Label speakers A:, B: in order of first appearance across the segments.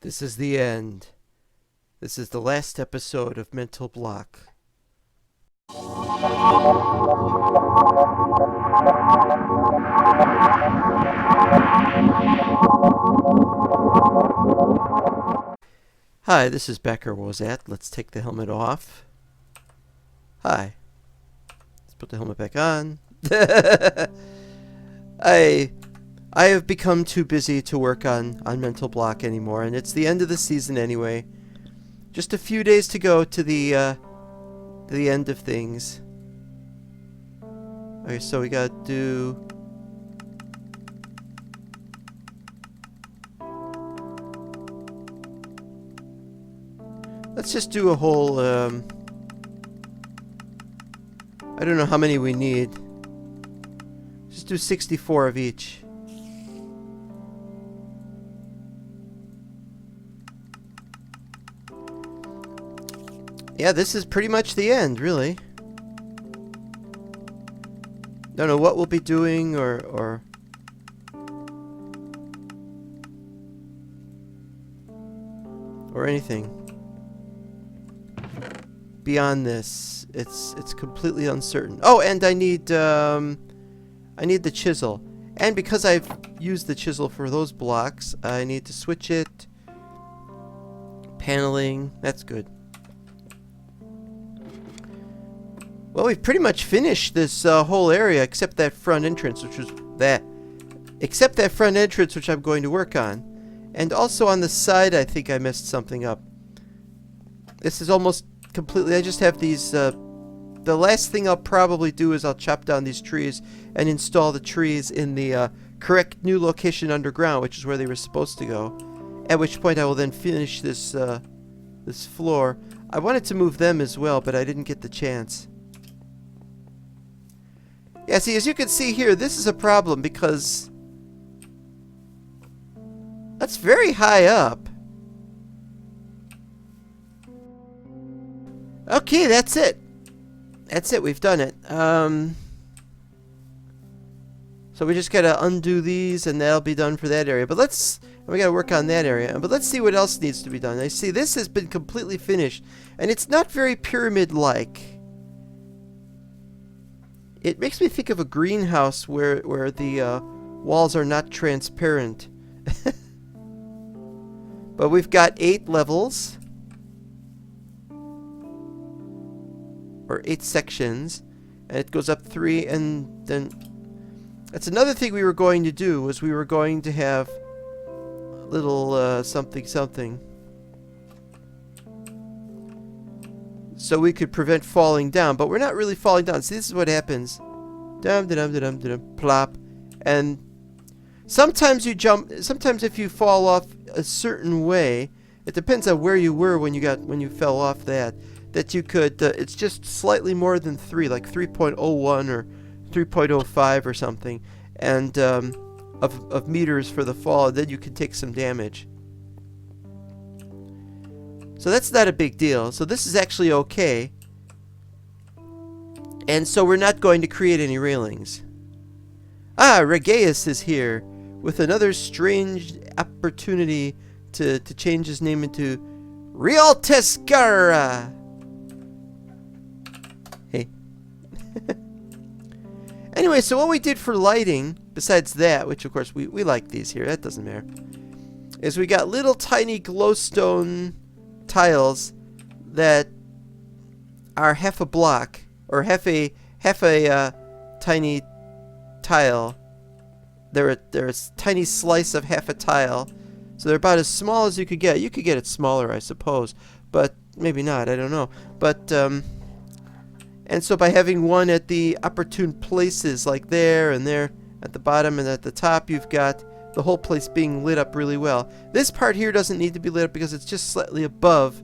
A: This is the end. This is the last episode of Mental Block. Hi, this is 𝙈𝙚𝙣𝙩𝙖𝙡. Let's take the helmet off. Hi. Let's put the helmet back on. I have become too busy to work on Mental Block anymore, and it's the end of the season anyway. Just a few days to go to the end of things. Okay, so we gotta do... Let's just do a whole, I don't know how many we need. Just do 64 of each. Yeah, this is pretty much the end, really. Don't know what we'll be doing or anything. Beyond this, it's completely uncertain. Oh, and I need the chisel. And because I've used the chisel for those blocks, I need to switch it. Paneling, that's good. Well, we've pretty much finished this whole area except that front entrance, which I'm going to work on. And also on the side, I think I messed something up. This is almost completely, I just have these, the last thing I'll probably do is I'll chop down these trees and install the trees in the correct new location underground, which is where they were supposed to go. At which point I will then finish this, this floor. I wanted to move them as well, but I didn't get the chance. Yeah, see, as you can see here, this is a problem because that's very high up. Okay, that's it. That's it, we've done it. So we just gotta undo these and that'll be done for that area. But we gotta work on that area. But let's see what else needs to be done. I see this has been completely finished and it's not very pyramid-like. It makes me think of a greenhouse where the walls are not transparent. But we've got 8 levels. Or 8 sections. And it goes up 3 and then... That's another thing we were going to do, was we were going to have a little something something. So we could prevent falling down, but we're not really falling down. See, this is what happens. Dum dum dum dum plop. And sometimes you jump, sometimes if you fall off a certain way, it depends on where you were when you fell off that you could it's just slightly more than 3, like 3.01 or 3.05 or something, and of meters for the fall, and then you can take some damage. So that's not a big deal. So this is actually okay. And so we're not going to create any railings. Ah, 𝙈𝙚𝙖𝙡 is here with another strange opportunity to change his name into 𝙈𝙚𝙣𝙩𝙖𝙡. Hey. Anyway, so what we did for lighting, besides that, which of course we like these here, that doesn't matter, is we got little tiny glowstone tiles that are half a block, or half a tiny tile. They're a tiny slice of half a tile, so they're about as small as you could get. You could get it smaller, I suppose, but maybe not. I don't know. But and so by having one at the opportune places, like there and there at the bottom and at the top, you've got the whole place being lit up really well. This part here doesn't need to be lit up because it's just slightly above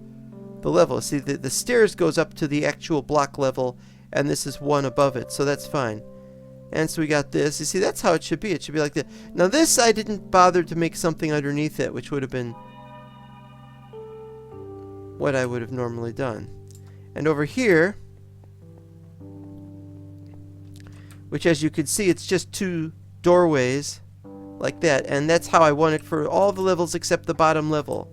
A: the level. See, the stairs goes up to the actual block level, and this is one above it, so that's fine. And so we got this. You see, that's how it should be. It should be like that. Now this, I didn't bother to make something underneath it, which would have been what I would have normally done. And over here, which as you can see, it's just 2 doorways like that, and that's how I want it for all the levels except the bottom level.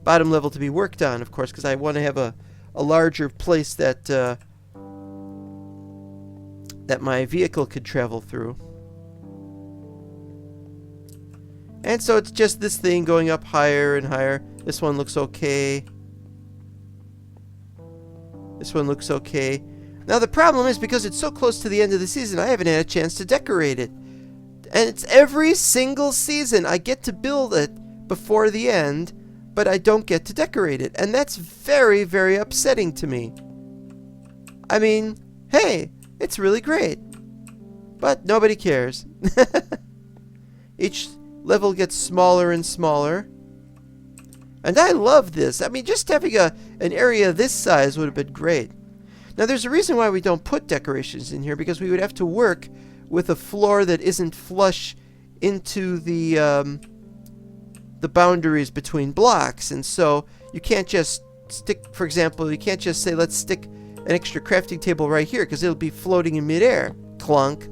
A: bottom level to be worked on, of course, because I want to have a larger place that that my vehicle could travel through. And so it's just this thing going up higher and higher. This one looks okay. This one looks okay. Now the problem is, because it's so close to the end of the season, I haven't had a chance to decorate it. And it's every single season I get to build it before the end, but I don't get to decorate it. And that's very, very upsetting to me. I mean, hey, it's really great. But nobody cares. Each level gets smaller and smaller. And I love this. I mean, just having an area this size would have been great. Now, there's a reason why we don't put decorations in here, because we would have to work with a floor that isn't flush into the boundaries between blocks. And so you can't just stick, for example, you can't just say, let's stick an extra crafting table right here, because it'll be floating in midair. Clunk.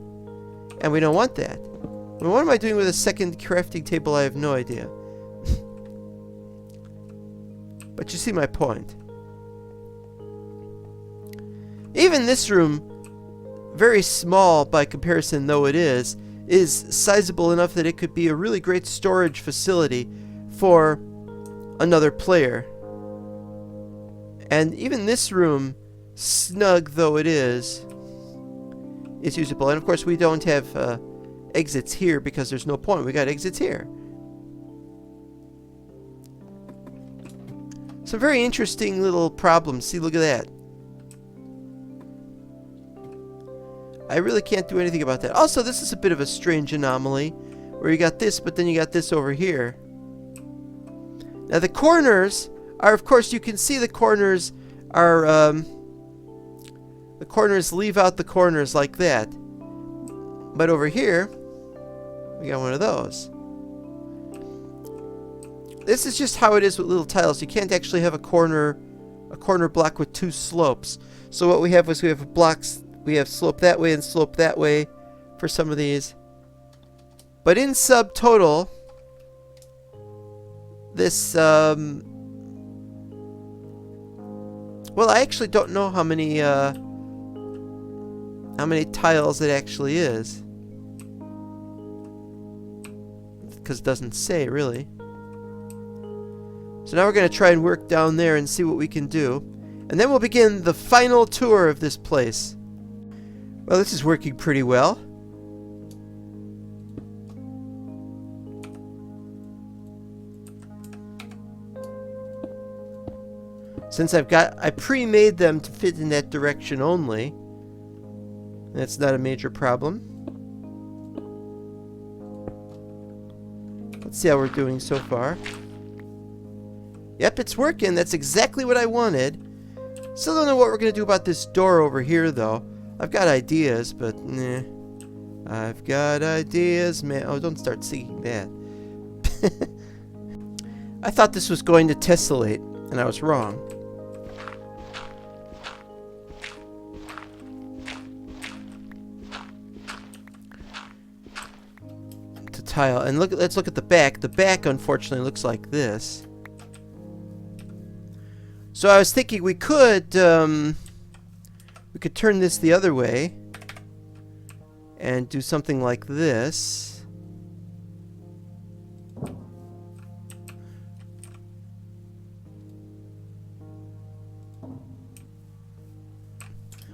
A: And we don't want that. I mean, what am I doing with a second crafting table? I have no idea. But you see my point. Even this room, very small by comparison though it is sizable enough that it could be a really great storage facility for another player. And even this room, snug though it is usable. And of course we don't have exits here, because there's no point. We got exits here. Some very interesting little problems. See, look at that. I really can't do anything about that. Also, this is a bit of a strange anomaly, where you got this, but then you got this over here. Now the corners are, of course, you can see the corners are, the corners leave out the corners like that. But over here, we got one of those. This is just how it is with little tiles. You can't actually have a corner block with two slopes. So what we have is we have blocks. We have slope that way and slope that way for some of these. But in subtotal, this, well, I actually don't know how many tiles it actually is, because it doesn't say really. So now we're going to try and work down there and see what we can do. And then we'll begin the final tour of this place. Well, this is working pretty well. Since I pre-made them to fit in that direction only, that's not a major problem. Let's see how we're doing so far. Yep, it's working. That's exactly what I wanted. Still don't know what we're going to do about this door over here, though. I've got ideas, but nah. I've got ideas, man. Oh, don't start singing that. I thought this was going to tessellate, and I was wrong. To tile, and let's look at the back. The back, unfortunately, looks like this. So I was thinking we could turn this the other way and do something like this.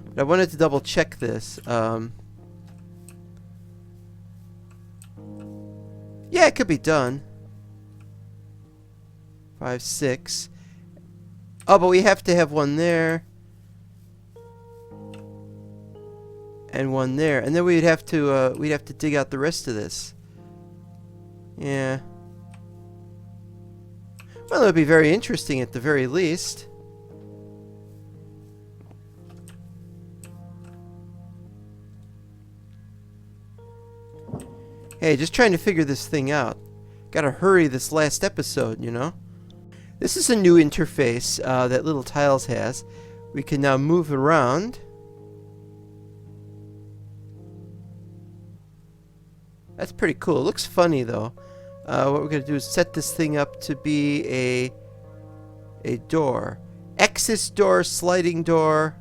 A: But I wanted to double check this. Yeah, it could be done. 5, 6. Oh, but we have to have one there. And one there. And then we'd have to dig out the rest of this. Yeah. Well, it would be very interesting at the very least. Hey, just trying to figure this thing out. Gotta hurry this last episode, you know? This is a new interface that Little Tiles has. We can now move around. That's pretty cool. It looks funny, though. What we're going to do is set this thing up to be a a door. Axis door, sliding door.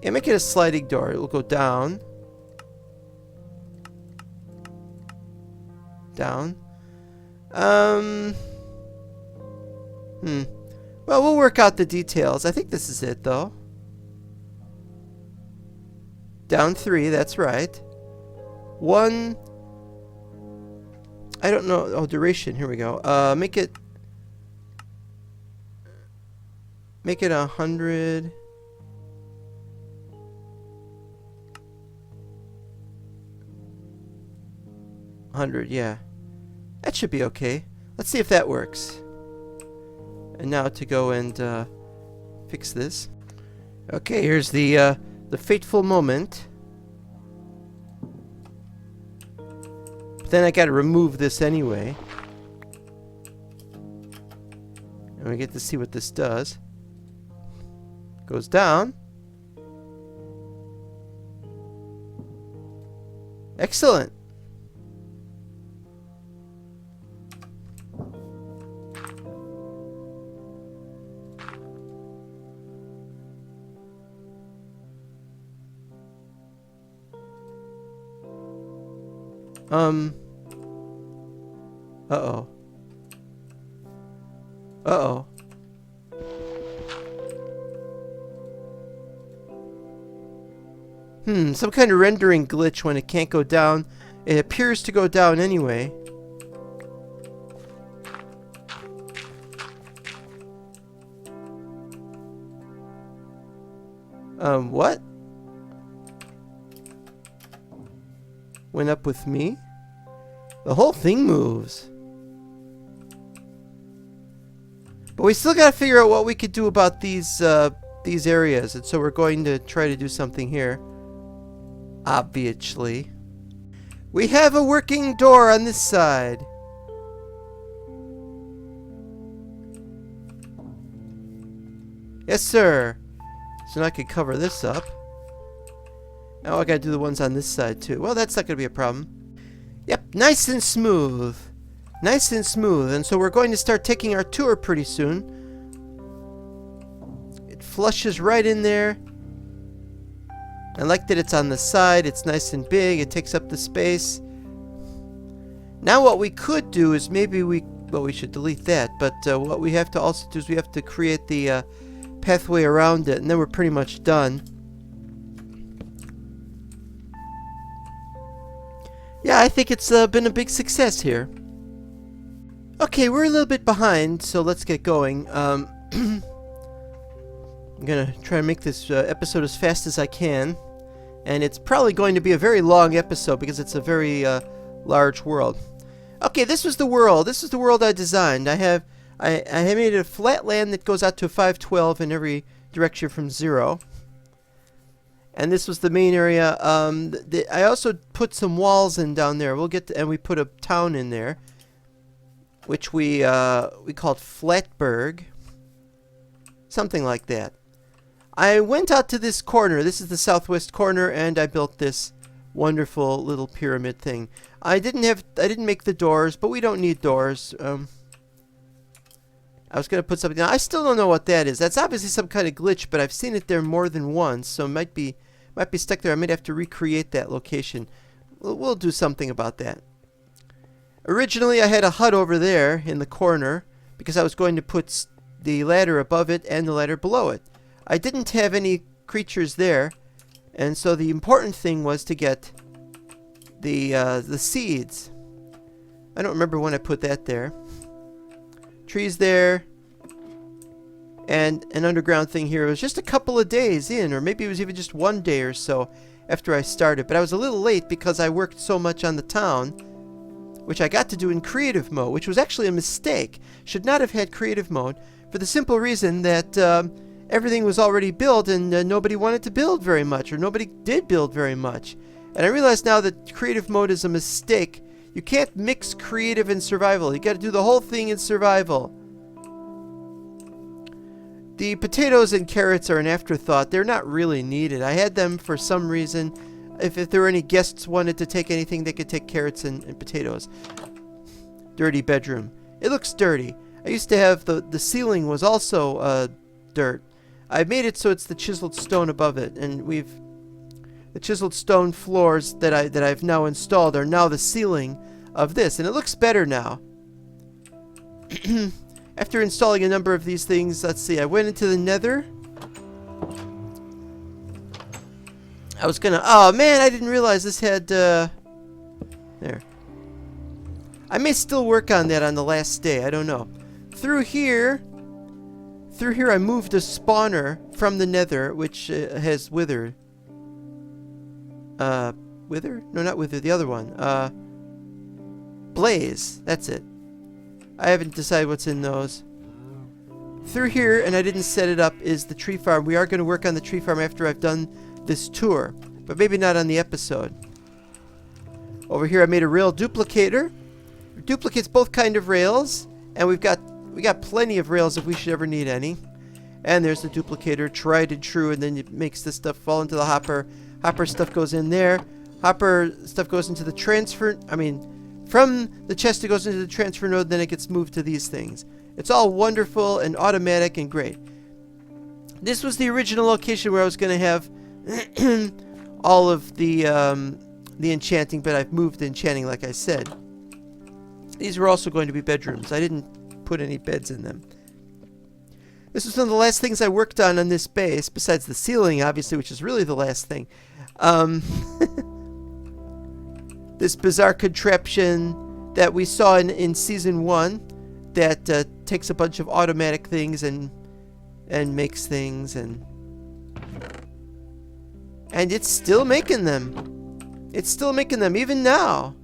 A: Yeah, make it a sliding door. It will go down. Down. Well, we'll work out the details. I think this is it, though. Down 3, that's right. 1. I don't know. Oh, duration. Here we go. Make it 100. 100, yeah. That should be okay. Let's see if that works. And now to go and fix this. Okay, here's the fateful moment. But then I gotta remove this anyway. And we get to see what this does. Goes down. Excellent. Uh-oh. Uh-oh. Some kind of rendering glitch when it can't go down. It appears to go down anyway. What? Went up with me? The whole thing moves. But we still gotta figure out what we could do about these areas, and so we're going to try to do something here. Obviously. We have a working door on this side. Yes, sir. So now I can cover this up. Now I gotta do the ones on this side too. Well, that's not gonna be a problem. Yep, nice and smooth. Nice and smooth. And so we're going to start taking our tour pretty soon. It flushes right in there. I like that it's on the side. It's nice and big. It takes up the space. Now what we could do is maybe we should delete that. But what we have to also do is we have to create the pathway around it. And then we're pretty much done. Yeah, I think it's been a big success here. Okay, we're a little bit behind, so let's get going. I'm gonna try and make this episode as fast as I can. And it's probably going to be a very long episode because it's a very large world. Okay, this was the world. This is the world I designed. I have made it a flat land that goes out to 512 in every direction from 0. And this was the main area. I also put some walls in down there. And we put a town in there, which we called Flatberg, something like that. I went out to this corner. This is the southwest corner, and I built this wonderful little pyramid thing. I didn't make the doors, but we don't need doors. I was gonna put something down. I still don't know what that is. That's obviously some kind of glitch, but I've seen it there more than once, so it might be stuck there. I might have to recreate that location. We'll do something about that. Originally, I had a hut over there in the corner because I was going to put the ladder above it and the ladder below it. I didn't have any creatures there, and so the important thing was to get the seeds. I don't remember when I put that there. Trees there, and an underground thing here. It was just a couple of days in, or maybe it was even just 1 day or so after I started. But I was a little late because I worked so much on the town, which I got to do in creative mode, which was actually a mistake. Should not have had creative mode for the simple reason that everything was already built and nobody wanted to build very much, or nobody did build very much. And I realize now that creative mode is a mistake. You can't mix creative and survival. You got to do the whole thing in survival. The potatoes and carrots are an afterthought. They're not really needed. I had them for some reason. If there were any guests wanted to take anything, they could take carrots and potatoes. Dirty bedroom. It looks dirty. I used to have the ceiling was also dirt. I made it so it's the chiseled stone above it, and the chiseled stone floors that I've now installed are now the ceiling of this, and it looks better now. After installing a number of these things, let's see, I went into the nether. I was gonna, oh man, I didn't realize this had, there. I may still work on that on the last day, I don't know. Through here I moved a spawner from the nether, which has wither. Wither? No, not wither, the other one. Blaze, that's it. I haven't decided what's in those. Through here, and I didn't set it up, is the tree farm. We are going to work on the tree farm after I've done this tour, but maybe not on the episode. Over here I made a rail duplicator. It duplicates both kind of rails, and we got plenty of rails if we should ever need any. And there's the duplicator, tried and true, and then it makes this stuff fall into the hopper. Hopper stuff goes in there. Hopper stuff goes into the transfer, from the chest it goes into the transfer node, then it gets moved to these things. It's all wonderful and automatic and great. This was the original location where I was going to have all of the enchanting, but I've moved the enchanting like I said. These were also going to be bedrooms. I didn't put any beds in them. This was one of the last things I worked on this base, besides the ceiling, obviously, which is really the last thing. This bizarre contraption that we saw in Season 1 that takes a bunch of automatic things and makes things, and it's still making them. It's still making them, even now.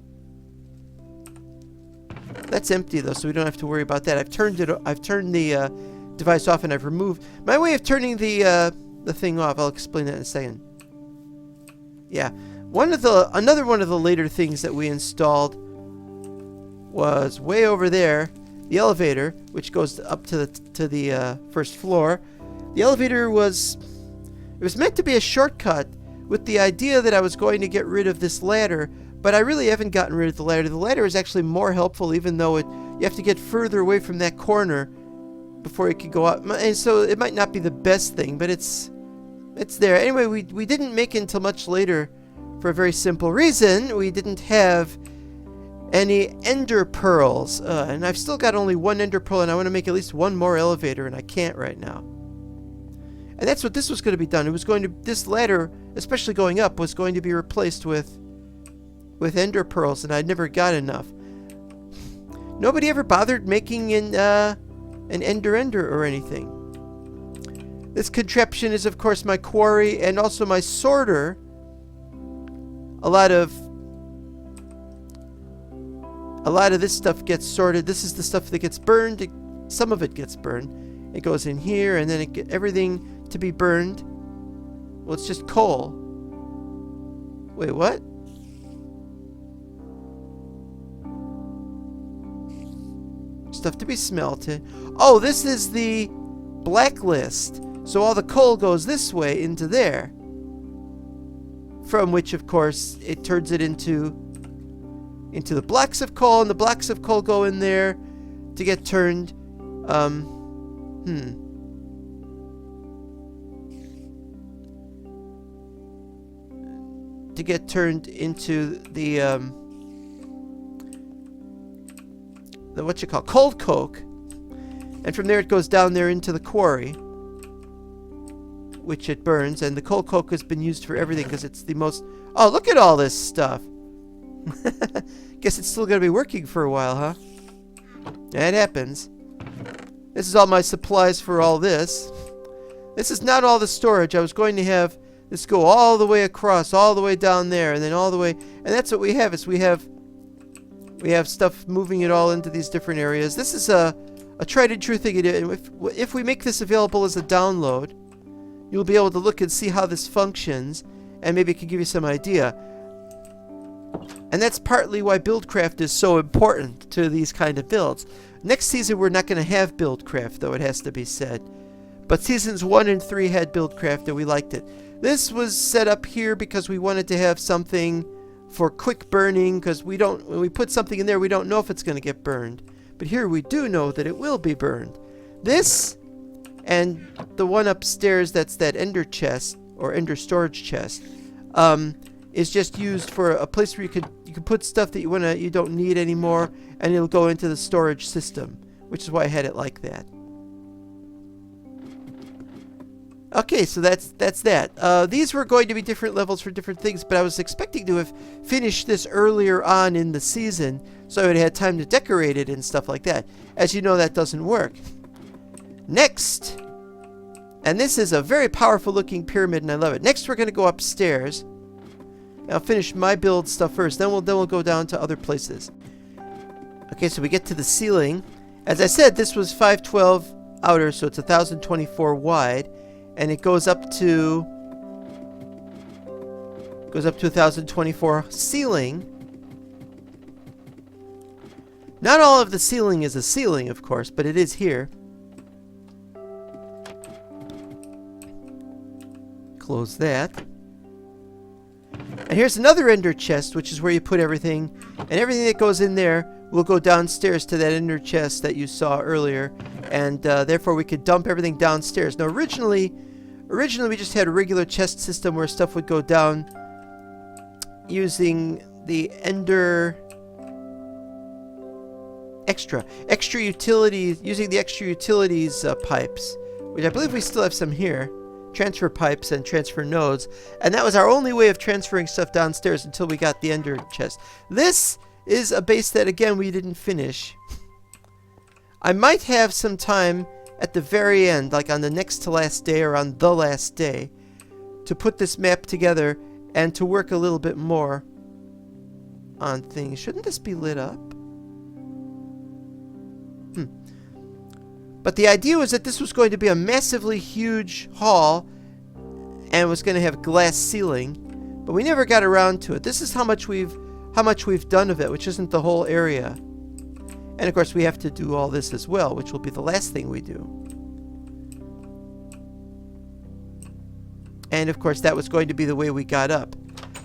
A: That's empty, though, so we don't have to worry about that. I've turned the device off, and I've removed my way of turning the thing off. I'll explain that in a second. Yeah, another one of the later things that we installed was way over there, the elevator, which goes up to the first floor. The elevator was meant to be a shortcut with the idea that I was going to get rid of this ladder, but I really haven't gotten rid of the ladder. The ladder is actually more helpful, even though you have to get further away from that corner before it can go up, and so it might not be the best thing, but it's there. Anyway, we didn't make it until much later for a very simple reason. We didn't have any ender pearls, and I've still got only one ender pearl, and I want to make at least one more elevator, and I can't right now. And that's what this was going to be done. It was going to, this ladder, especially going up, was going to be replaced with ender pearls, and I'd never got enough. Nobody ever bothered making an ender or anything. This contraption is, of course, my quarry and also my sorter. A lot of this stuff gets sorted. This is the stuff that gets burned. Some of it gets burned. It goes in here, and then everything to be burned. Well, it's just coal. Wait, what? Stuff to be smelted. Oh, this is the blacklist. So all the coal goes this way into there. From which, of course, it turns it into the blocks of coal, and the blocks of coal go in there to get turned. To get turned into the what you call cold coke, and from there it goes down there into the quarry, which it burns, and the cold coke has been used for everything because it's the most. Oh, look at all this stuff. Guess it's still gonna be working for a while, huh? That happens. This is all my supplies for all this. This is not all the storage. I was going to have this go all the way across, all the way down there, and then all the way, and that's what we have. Is we have stuff moving it all into these different areas. This is a tried and true thing. If we make this available as a download, you'll be able to look and see how this functions, and maybe it can give you some idea. And that's partly why Buildcraft is so important to these kind of builds. Next season we're not going to have Buildcraft, though, it has to be said. But seasons 1 and 3 had Buildcraft, and we liked it. This was set up here because we wanted to have something for quick burning, because when we put something in there, we don't know if it's going to get burned. But here we do know that it will be burned. This and the one upstairs that's that ender chest, or ender storage chest, is just used for a place where you can put stuff that you don't need anymore, and it'll go into the storage system, which is why I had it like that. Okay, so that's that. These were going to be different levels for different things, but I was expecting to have finished this earlier on in the season, so I would have had time to decorate it and stuff like that. As you know, that doesn't work. Next, and this is a very powerful looking pyramid, and I love it. Next, we're going to go upstairs. I'll finish my build stuff first, then we'll go down to other places. Okay, so we get to the ceiling. As I said, this was 512 outer, so it's 1024 wide, and it goes up to 1024 ceiling. Not all of the ceiling is a ceiling, of course, but it is here. Close that. And here's another ender chest, which is where you put everything. And everything that goes in there will go downstairs to that ender chest that you saw earlier. And therefore we could dump everything downstairs. Now originally we just had a regular chest system where stuff would go down using the ender extra utilities, using the extra utilities pipes, which I believe we still have some here. Transfer pipes and transfer nodes, and that was our only way of transferring stuff downstairs until we got the ender chest. This is a base that again we didn't finish. I might have some time at the very end, like on the next to last day or on the last day, to put this map together and to work a little bit more on things. Shouldn't this be lit up? But the idea was that this was going to be a massively huge hall and was going to have glass ceiling, but we never got around to it. This is how much we've done of it, which isn't the whole area. And of course we have to do all this as well, which will be the last thing we do. And of course that was going to be the way we got up.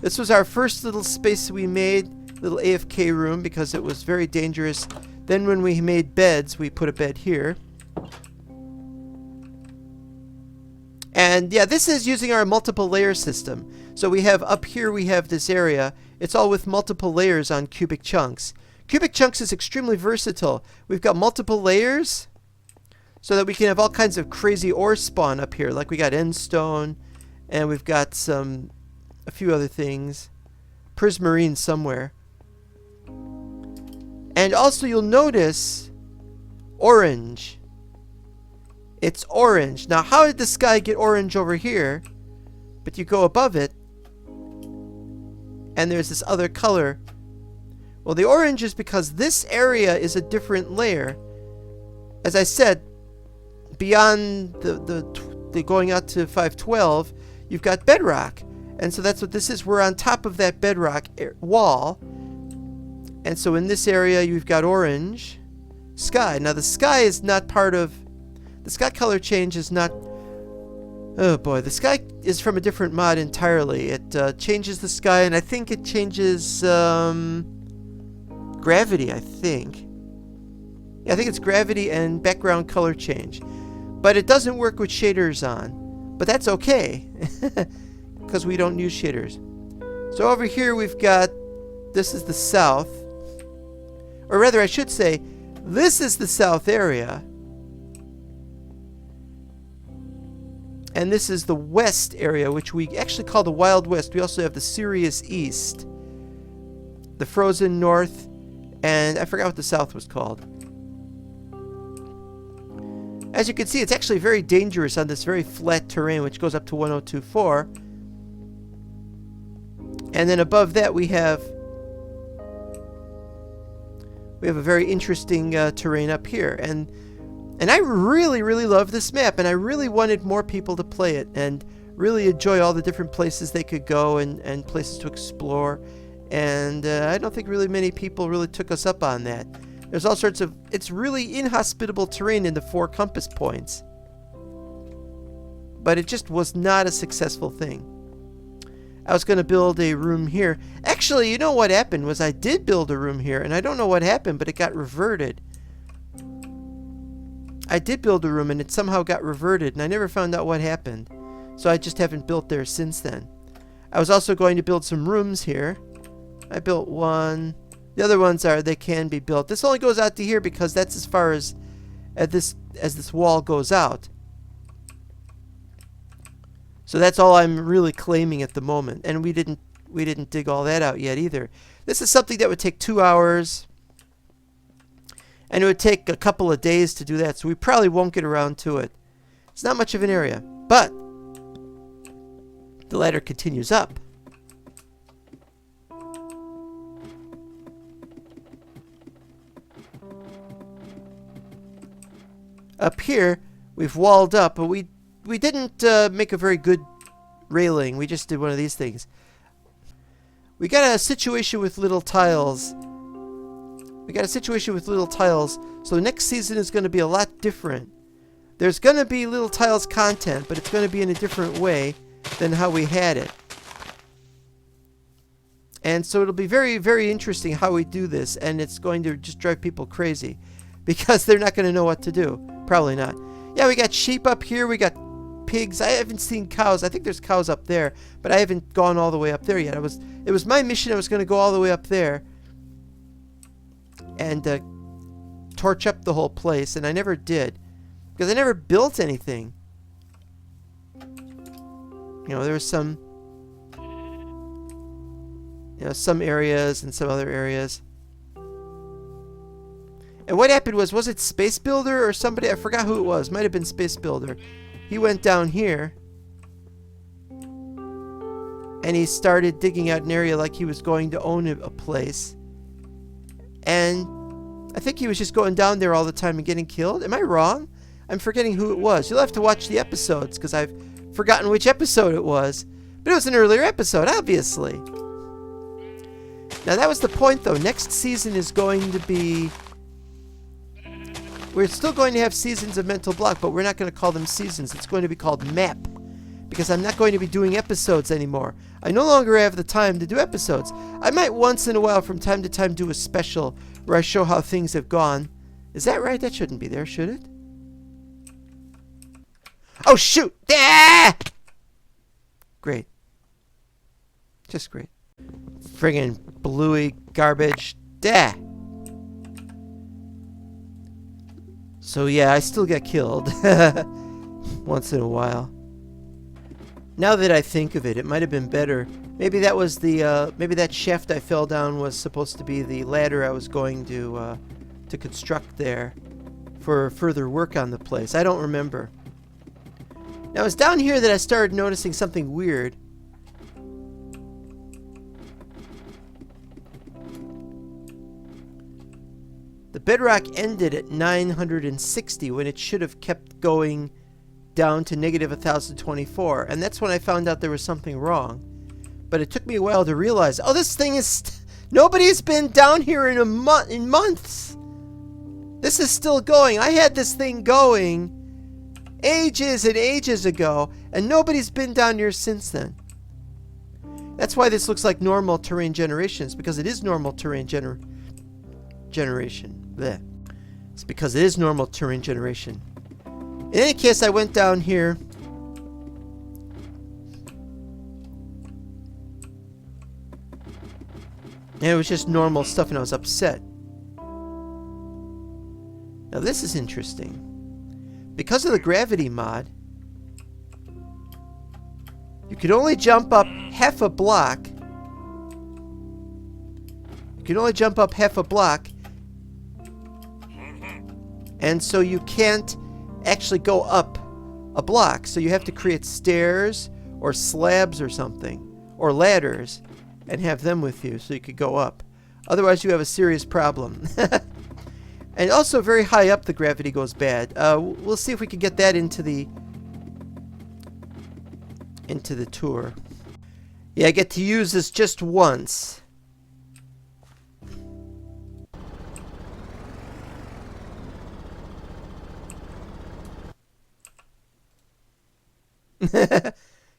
A: This was our first little space we made, little AFK room, because it was very dangerous. Then when we made beds, we put a bed here. And yeah, this is using our multiple layer system. So we have up here, we have this area. It's all with multiple layers on cubic chunks. Cubic chunks is extremely versatile. We've got multiple layers so that we can have all kinds of crazy ore spawn up here. Like we got endstone, and we've got a few other things. Prismarine somewhere. And also you'll notice orange. It's orange. Now, how did the sky get orange over here? But you go above it, and there's this other color. Well, the orange is because this area is a different layer. As I said, beyond the going out to 512, you've got bedrock. And so that's what this is. We're on top of that bedrock wall. And so in this area, you've got orange sky. Now, the sky is not part of... The sky color change is not... Oh boy, the sky is from a different mod entirely. It changes the sky, and I think it changes gravity, I think. Yeah, I think it's gravity and background color change. But it doesn't work with shaders on. But that's okay, because we don't use shaders. So over here we've got... This is the south. Or rather, I should say, this is the south area. And this is the west area, which we actually call the Wild West. We also have the Sirius East, the Frozen North, and I forgot what the south was called. As you can see, it's actually very dangerous on this very flat terrain, which goes up to 1024. And then above that we have a very interesting terrain up here. And I really, really love this map, and I really wanted more people to play it and really enjoy all the different places they could go and places to explore. And I don't think really many people really took us up on that. There's all sorts of... It's really inhospitable terrain in the 4 compass points. But it just was not a successful thing. I was going to build a room here. Actually, you know what happened was I did build a room here, and I don't know what happened, but it got reverted. I did build a room and it somehow got reverted, and I never found out what happened. So I just haven't built there since then. I was also going to build some rooms here. I built one. The other ones they can be built. This only goes out to here because that's as far as this wall goes out. So that's all I'm really claiming at the moment. And we didn't dig all that out yet either. This is something that would take 2 hours. And it would take a couple of days to do that, so we probably won't get around to it. It's not much of an area, but the ladder continues up. Up here, we've walled up, but we didn't make a very good railing. We just did one of these things. We got a situation with little tiles. So the next season is going to be a lot different. There's going to be little tiles content, but it's going to be in a different way than how we had it. And so it'll be very, very interesting how we do this, and it's going to just drive people crazy because they're not going to know what to do. Probably not. Yeah, we got sheep up here. We got pigs. I haven't seen cows. I think there's cows up there, but I haven't gone all the way up there yet. It was my mission. I was going to go all the way up there and torch up the whole place, and I never did because I never built anything. You know, there was some areas and some other areas. And what happened was it Space Builder or somebody? I forgot who it was. Might have been Space Builder. He went down here and he started digging out an area like he was going to own a place. And I think he was just going down there all the time and getting killed. Am I wrong? I'm forgetting who it was. You'll have to watch the episodes because I've forgotten which episode it was. But it was an earlier episode, obviously. Now that was the point though. Next season is going to be... We're still going to have seasons of Mental Block, but we're not going to call them seasons. It's going to be called Map. Because I'm not going to be doing episodes anymore. I no longer have the time to do episodes. I might once in a while from time to time do a special where I show how things have gone. Is that right? That shouldn't be there, should it? Oh, shoot! Ah! Great. Just great. Friggin' bluey garbage. Dah! So yeah, I still get killed. Once in a while. Now that I think of it, it might have been better. Maybe that was maybe that shaft I fell down was supposed to be the ladder I was going to construct there for further work on the place. I don't remember. Now it was down here that I started noticing something weird. The bedrock ended at 960 when it should have kept going down to negative 1024, and that's when I found out there was something wrong. But it took me a while to realize, oh, this thing is nobody's been down here in months. This is still going. I had this thing going ages and ages ago, and nobody's been down here since then. That's why this looks like normal terrain generations, because it is normal terrain generation. Blech. It's because it is normal terrain generation. In any case, I went down here. And it was just normal stuff and I was upset. Now this is interesting. Because of the gravity mod, you could only jump up half a block. You can only jump up half a block. And so you can't actually go up a block. So you have to create stairs or slabs or something. Or ladders. And have them with you so you could go up. Otherwise you have a serious problem. And also very high up the gravity goes bad. We'll see if we can get that into the tour. Yeah, I get to use this just once.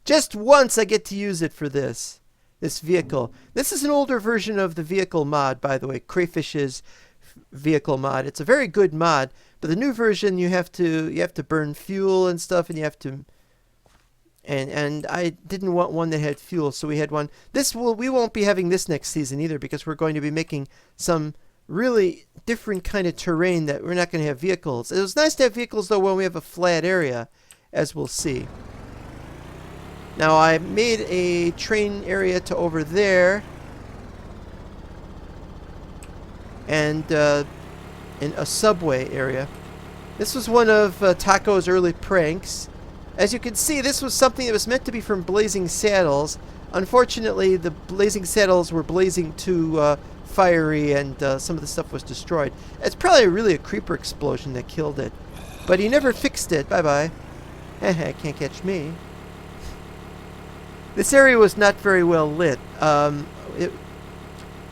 A: Just once I get to use it for this vehicle. This is an older version of the vehicle mod, by the way, Crayfish's vehicle mod. It's a very good mod, But the new version, you have to burn fuel and stuff, and you have to. And I didn't want one that had fuel, so we had one. We won't be having this next season either, because we're going to be making some really different kind of terrain that we're not going to have vehicles. It was nice to have vehicles though when we have a flat area, as we'll see. Now I made a train area to over there, and in a subway area. This was one of Taco's early pranks. As you can see, this was something that was meant to be from Blazing Saddles. Unfortunately, the Blazing Saddles were blazing too fiery, and some of the stuff was destroyed. It's probably really a creeper explosion that killed it. But he never fixed it. Bye-bye. Can't catch me. This area was not very well lit.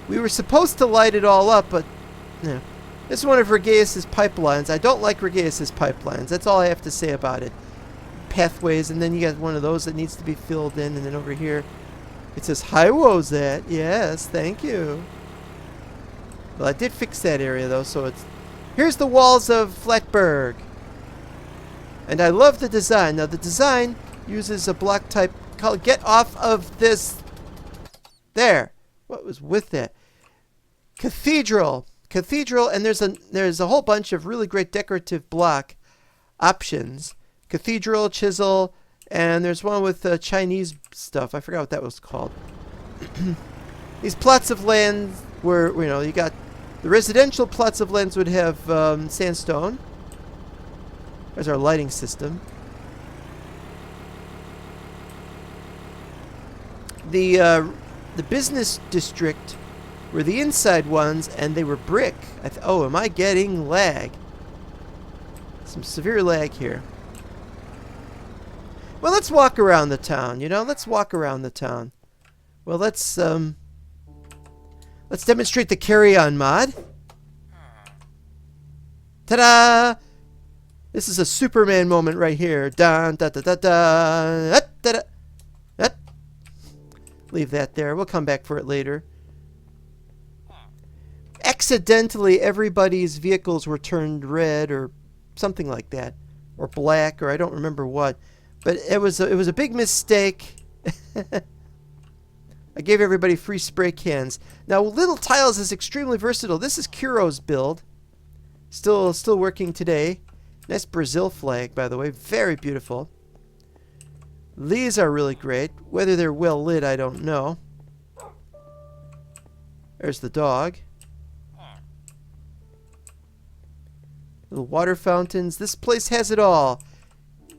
A: We were supposed to light it all up, but no. This is one of 𝙈𝙖𝙣𝙩𝙖𝙡 pipelines. I don't like 𝙈𝙖𝙑𝙗𝑒𝑠's pipelines. That's all I have to say about it. Pathways, and then you got one of those that needs to be filled in, and then over here it says 𝙈𝙖𝙣𝙩𝙖𝙡. Yes, thank you. Well, I did fix that area though, so it's here's the walls of Flatberg. And I love the design. Now the design uses a block type color. Get off of this. There. What was with that? Cathedral, and there's a whole bunch of really great decorative block options. Cathedral, chisel, and there's one with Chinese stuff. I forgot what that was called. These plots of land were, you got the residential plots of lands would have sandstone. There's our lighting system. The business district were the inside ones, and they were brick. Oh, am I getting lag? Some severe lag here. Well, let's walk around the town, Let's walk around the town. Well, let's demonstrate the carry-on mod. Ta-da! This is a Superman moment right here. Dun, da, da, da, da, da, da, da. Leave that there. We'll come back for it later. Accidentally, everybody's vehicles were turned red or something like that. Or black, or I don't remember what. But it was a big mistake. I gave everybody free spray cans. Now, Little Tiles is extremely versatile. This is Kuro's build. Still working today. Nice Brazil flag, by the way. Very beautiful. These are really great. Whether they're well lit, I don't know. There's the dog. Little water fountains. This place has it all.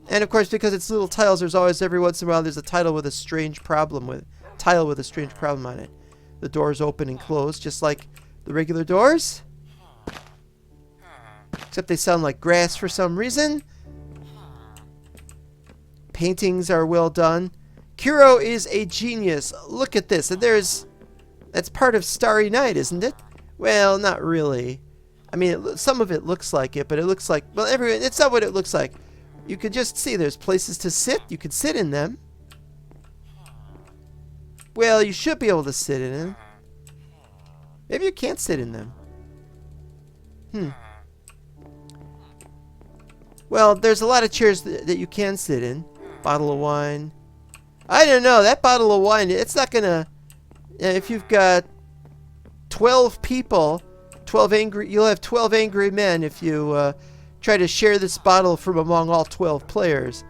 A: And of course, because it's Little Tiles, there's always every once in a while there's a tile with a strange problem on it. The doors open and close, just like the regular doors. Except they sound like grass for some reason. Paintings are well done. Kuro is a genius. Look at this. And that's part of Starry Night, isn't it? Well, not really. I mean, some of it looks like it, but it looks like, well, it's not what it looks like. You can just see there's places to sit. You can sit in them. Well, you should be able to sit in them. Maybe you can't sit in them. Well, there's a lot of chairs that you can sit in. Bottle of wine. I don't know. That bottle of wine, it's not going to... If you've got 12 people, you'll have 12 angry men if you try to share this bottle from among all 12 players.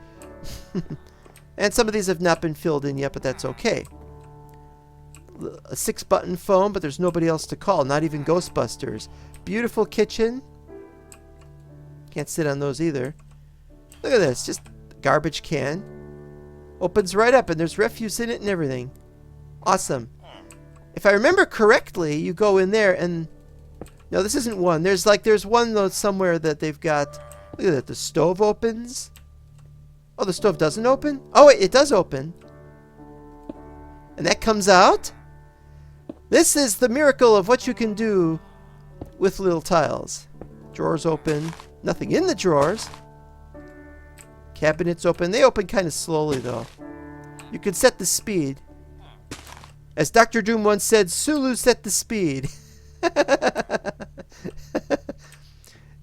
A: And some of these have not been filled in yet, but that's okay. A 6-button phone, but there's nobody else to call. Not even Ghostbusters. Beautiful kitchen. Can't sit on those either. Look at this. Just a garbage can. Opens right up, and there's refuse in it and everything. Awesome. If I remember correctly, you go in there and... No, this isn't one. There's one though somewhere that they've got... Look at that. The stove opens. Oh, the stove doesn't open? Oh, wait, it does open. And that comes out. This is the miracle of what you can do with Little Tiles. Drawers open. Nothing in the drawers. Cabinets open. They open kind of slowly, though. You can set the speed. As Dr. Doom once said, Sulu set the speed.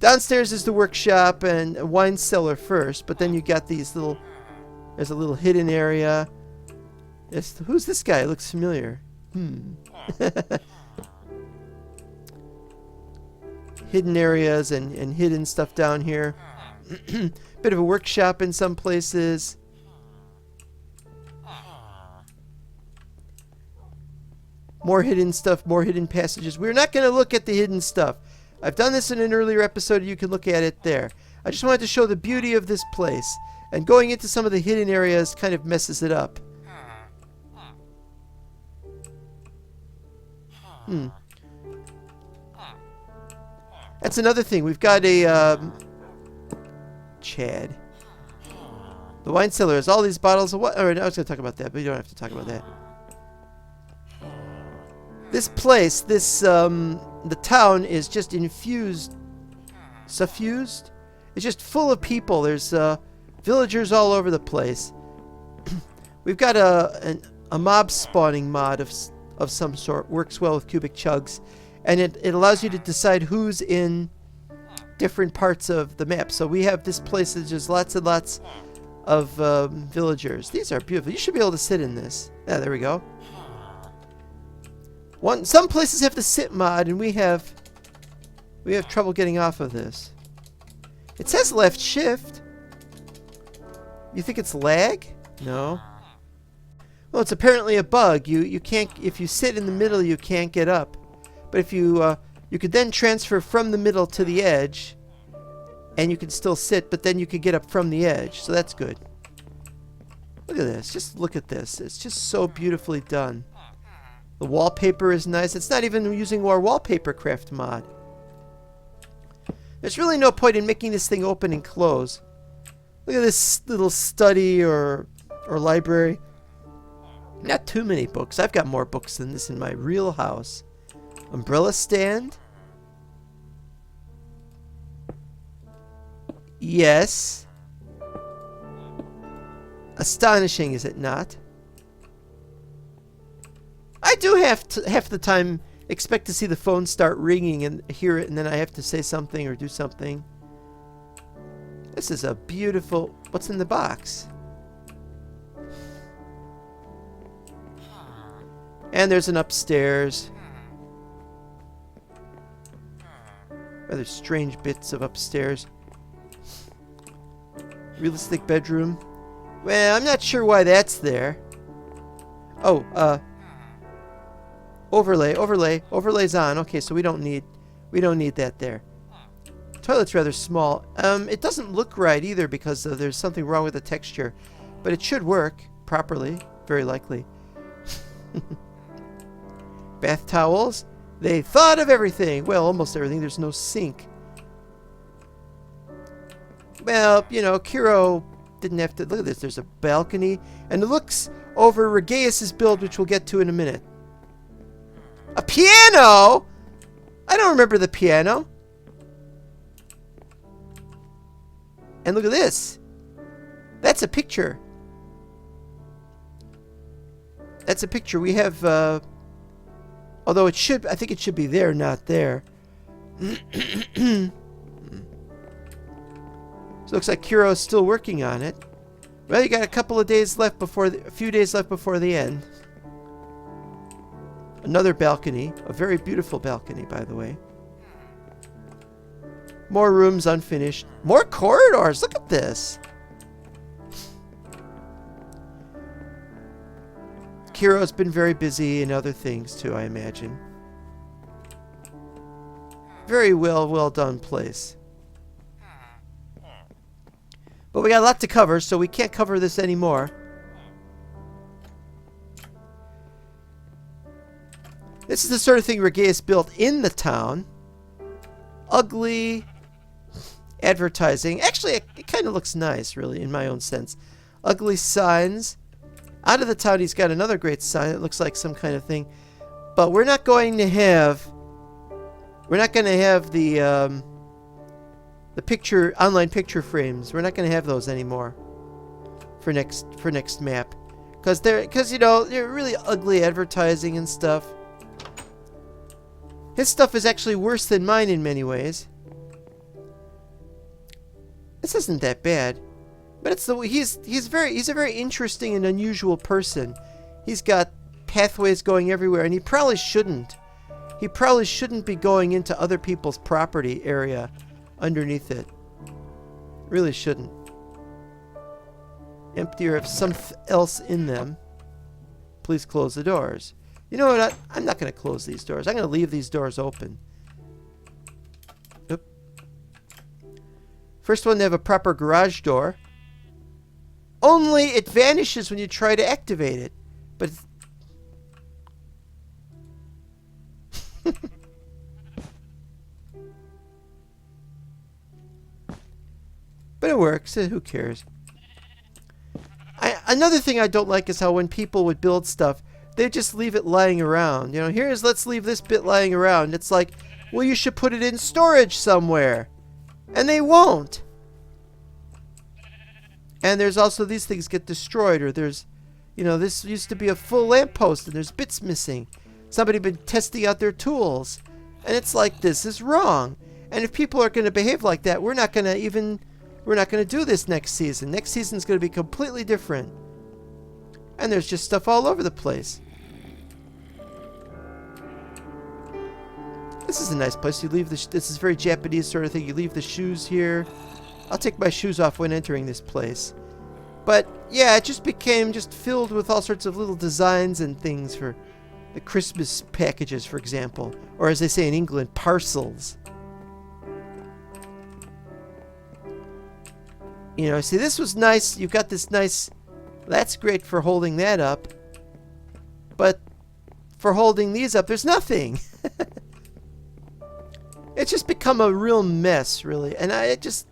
A: Downstairs is the workshop and a wine cellar first, but then you got these little... There's a little hidden area. Who's this guy? It looks familiar. Hidden areas and hidden stuff down here. Bit of a workshop in some places. More hidden stuff, more hidden passages. We're not going to look at the hidden stuff. I've done this in an earlier episode. You can look at it there. I just wanted to show the beauty of this place. And going into some of the hidden areas kind of messes it up. That's another thing. We've got a... Chad. The wine cellar has all these bottles of what? Alright, I was going to talk about that, but you don't have to talk about that. This place, the town is just infused, suffused? It's just full of people. There's villagers all over the place. We've got a mob spawning mod of some sort. Works well with cubic chugs. And it allows you to decide who's in different parts of the map. So we have this place that there's lots and lots of villagers. These are beautiful. You should be able to sit in this. Yeah, there we go. Some places have the sit mod, and we have trouble getting off of this. It says left shift. You think it's lag? No. Well, it's apparently a bug. You can't, if you sit in the middle, you can't get up. But if you could then transfer from the middle to the edge, and you can still sit, but then you could get up from the edge. So that's good. Look at this. Just look at this. It's just so beautifully done. The wallpaper is nice. It's not even using our wallpaper craft mod. There's really no point in making this thing open and close. Look at this little study or library. Not too many books. I've got more books than this in my real house. Umbrella stand. Yes. Astonishing, is it not? I do have to, half the time, expect to see the phone start ringing and hear it, and then I have to say something or do something. This is a beautiful... What's in the box? And there's an upstairs. Rather strange bits of upstairs. Realistic bedroom. Well, I'm not sure why that's there. Oh, overlay's on. Okay, so we don't need that there. Toilet's rather small. It doesn't look right either because there's something wrong with the texture, but it should work properly, very likely. Bath towels. They thought of everything. Well, almost everything. There's no sink. Well, you know, Kiro didn't have to... Look at this. There's a balcony. And it looks over 𝙈𝙖𝙣𝙩𝙖𝙡, which we'll get to in a minute. A piano? I don't remember the piano. And look at this. That's a picture. That's a picture. We have... although it should... I think it should be there, not there. So it looks like Kiro's still working on it. Well, you got a couple of days left before... a few days left before the end. Another balcony. A very beautiful balcony, by the way. More rooms unfinished. More corridors. Look at this. Kiro's been very busy in other things, too, I imagine. Very well done place. But we got a lot to cover, so we can't cover this anymore. This is the sort of thing 𝙈𝙖𝙣𝙩 built in the town. Ugly advertising. Actually, it kind of looks nice, really, in my own sense. Ugly signs. Out of the town, he's got another great sign. It looks like some kind of thing. But we're not going to have... We're not going to have the picture, online picture frames. We're not going to have those anymore for next map. Because you know, they're really ugly advertising and stuff. His stuff is actually worse than mine in many ways. This isn't that bad. But it's the he's a very interesting and unusual person. He's got pathways going everywhere, and he probably shouldn't. He probably shouldn't be going into other people's property area underneath it. Really shouldn't. Empty or have something else in them. Please close the doors. You know what? I'm not going to close these doors. I'm going to leave these doors open. Oop. First one to have a proper garage door. Only it vanishes when you try to activate it. But but it works. Who cares? Another thing I don't like is how when people would build stuff, they just leave it lying around. You know, let's leave this bit lying around. It's like, well, you should put it in storage somewhere. And they won't. And there's also these things get destroyed, or there's, you know, this used to be a full lamppost and there's bits missing. Somebody been testing out their tools. And it's like, this is wrong. And if people are going to behave like that, we're not going to do this next season. Next season's going to be completely different. And there's just stuff all over the place. This is a nice place. You leave this is very Japanese sort of thing. You leave the shoes here. I'll take my shoes off when entering this place. But yeah, it just became just filled with all sorts of little designs and things for the Christmas packages, for example. Or as they say in England, parcels. You know, see, this was nice. You've got this nice... That's great for holding that up. But for holding these up, there's nothing. It's just become a real mess, really. And it's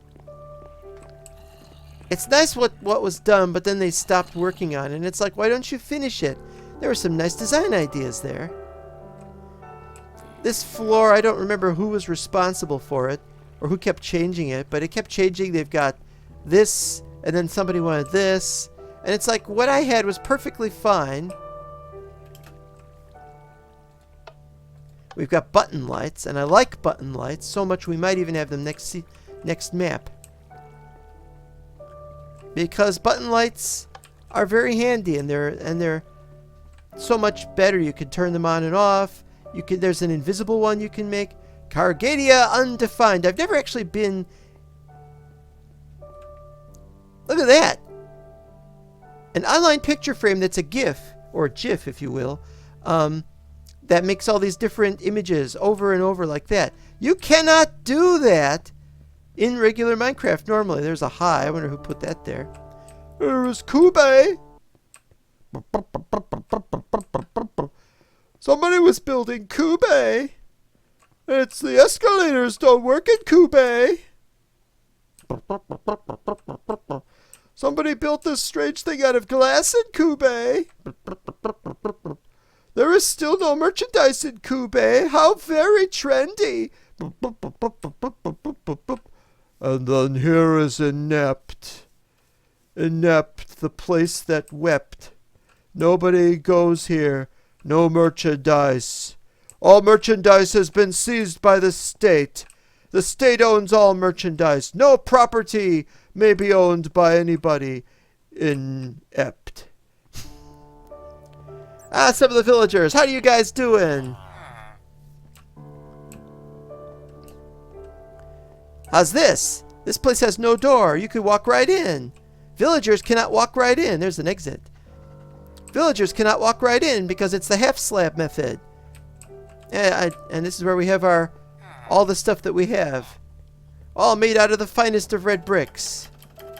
A: nice what was done, but then they stopped working on it. And it's like, why don't you finish it? There were some nice design ideas there. This floor, I don't remember who was responsible for it or who kept changing it, but it kept changing. They've got this, and then somebody wanted this. And it's like, what I had was perfectly fine. We've got button lights, and I like button lights so much we might even have them next map. Because button lights are very handy, and they're so much better. You can turn them on and off. There's an invisible one you can make. Cargadia Undefined. I've never actually been... Look at that! An online picture frame that's a GIF, or GIF if you will, that makes all these different images over and over like that. You cannot do that in regular Minecraft normally. There's a hi. I wonder who put that there. It was Kube. Somebody was building Kube. It's the escalators don't work in Kube. Somebody built this strange thing out of glass in Kube. There is still no merchandise in Kube. How very trendy. And then here is Inept. Inept, the place that wept. Nobody goes here. No merchandise. All merchandise has been seized by the state. The state owns all merchandise. No property may be owned by anybody. Inept. Some of the villagers. How are you guys doing? How's this? This place has no door. You could walk right in. Villagers cannot walk right in. There's an exit. Villagers cannot walk right in because it's the half slab method. And this is where we have all the stuff that we have. All made out of the finest of red bricks.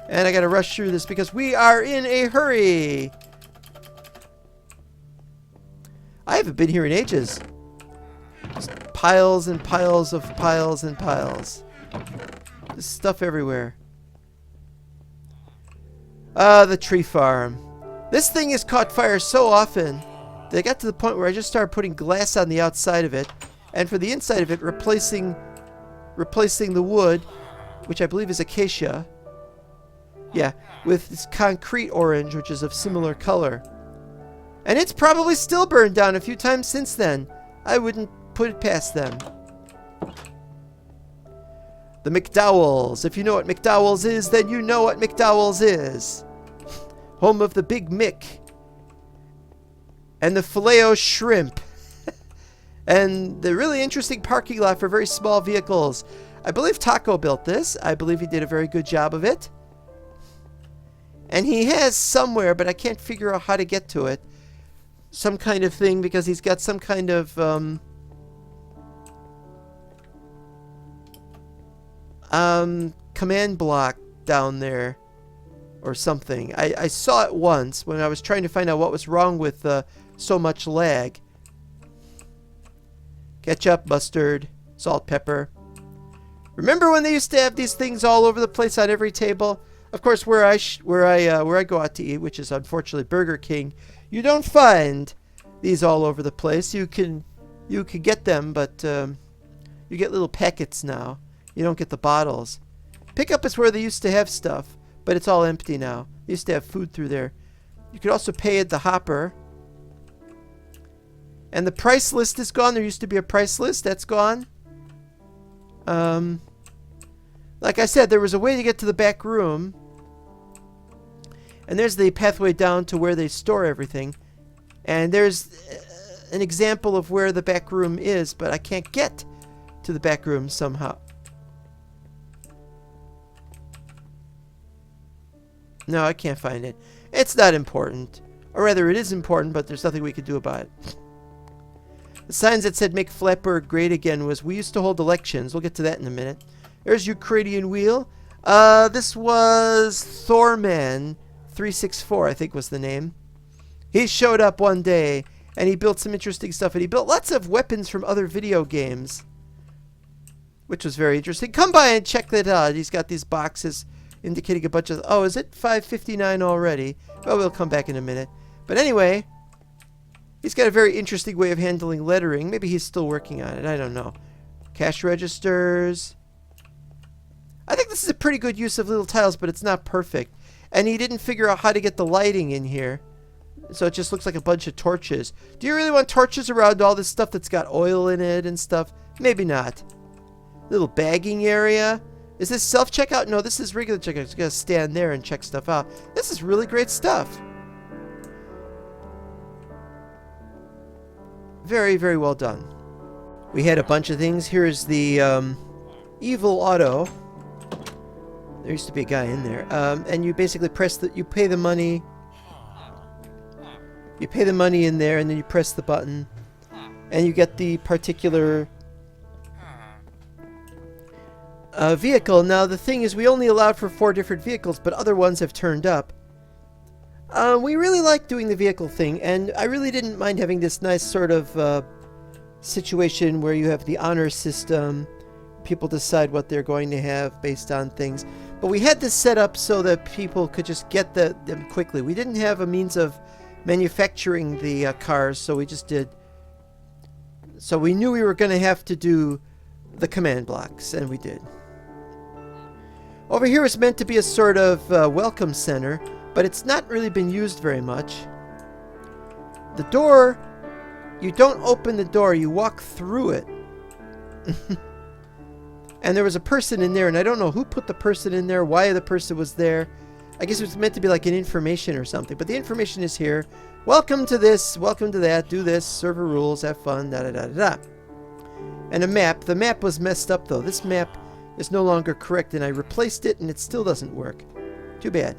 A: And I gotta rush through this because we are in a hurry. I haven't been here in ages. Just piles and piles of piles and piles. There's stuff everywhere. The tree farm. This thing has caught fire so often that I got to the point where I just started putting glass on the outside of it, and for the inside of it, replacing the wood, which I believe is acacia. Yeah, with this concrete orange, which is of similar color. And it's probably still burned down a few times since then. I wouldn't put it past them. The McDowell's. If you know what McDowell's is, then you know what McDowell's is. Home of the Big Mick. And the Filet-O shrimp. And the really interesting parking lot for very small vehicles. I believe Taco built this. I believe he did a very good job of it. And he has somewhere, but I can't figure out how to get to it, some kind of thing, because he's got some kind of command block down there or something. I saw it once when I was trying to find out what was wrong with so much lag. Ketchup, mustard, salt, pepper. Remember when they used to have these things all over the place on every table? Of course, where I go out to eat, which is unfortunately Burger King, you don't find these all over the place. You can get them, but you get little packets now. You don't get the bottles. Pickup is where they used to have stuff, but it's all empty now. They used to have food through there. You could also pay at the hopper. And the price list is gone. There used to be a price list. That's gone. Like I said, there was a way to get to the back room. And there's the pathway down to where they store everything. And there's an example of where the back room is, but I can't get to the back room somehow. No, I can't find it. It's not important. Or rather, it is important, but there's nothing we can do about it. The signs that said make Flatburg great again was, we used to hold elections. We'll get to that in a minute. There's Ukrainian Wheel. This was Thorman 364, I think was the name. He showed up one day, and he built some interesting stuff. And he built lots of weapons from other video games, which was very interesting. Come by and check that out. He's got these boxes indicating a bunch of... Oh, is it 5:59 already? Well, we'll come back in a minute. But anyway, he's got a very interesting way of handling lettering. Maybe he's still working on it. I don't know. Cash registers. I think this is a pretty good use of little tiles, but it's not perfect. And he didn't figure out how to get the lighting in here. So it just looks like a bunch of torches. Do you really want torches around all this stuff that's got oil in it and stuff? Maybe not. Little bagging area. Is this self-checkout? No, this is regular checkout. You gotta stand there and check stuff out. This is really great stuff. Very, very well done. We had a bunch of things. Here's the Evil Auto. There used to be a guy in there. And you basically press the... You pay the money. You pay the money in there, and then you press the button. And you get the particular vehicle. Now, the thing is, we only allowed for 4 different vehicles, but other ones have turned up. We really like doing the vehicle thing, and I really didn't mind having this nice sort of situation where you have the honor system. People decide what they're going to have based on things. But we had this set up so that people could just get them quickly. We didn't have a means of manufacturing the cars, so we just did. So we knew we were going to have to do the command blocks, and we did. Over here is meant to be a sort of welcome center, but it's not really been used very much. The door, you don't open the door, you walk through it. And there was a person in there, and I don't know who put the person in there, why the person was there. I guess it was meant to be like an information or something, but the information is here. Welcome to this, welcome to that, do this, server rules, have fun, da-da-da-da-da. And a map. The map was messed up, though. This map is no longer correct, and I replaced it, and it still doesn't work. Too bad.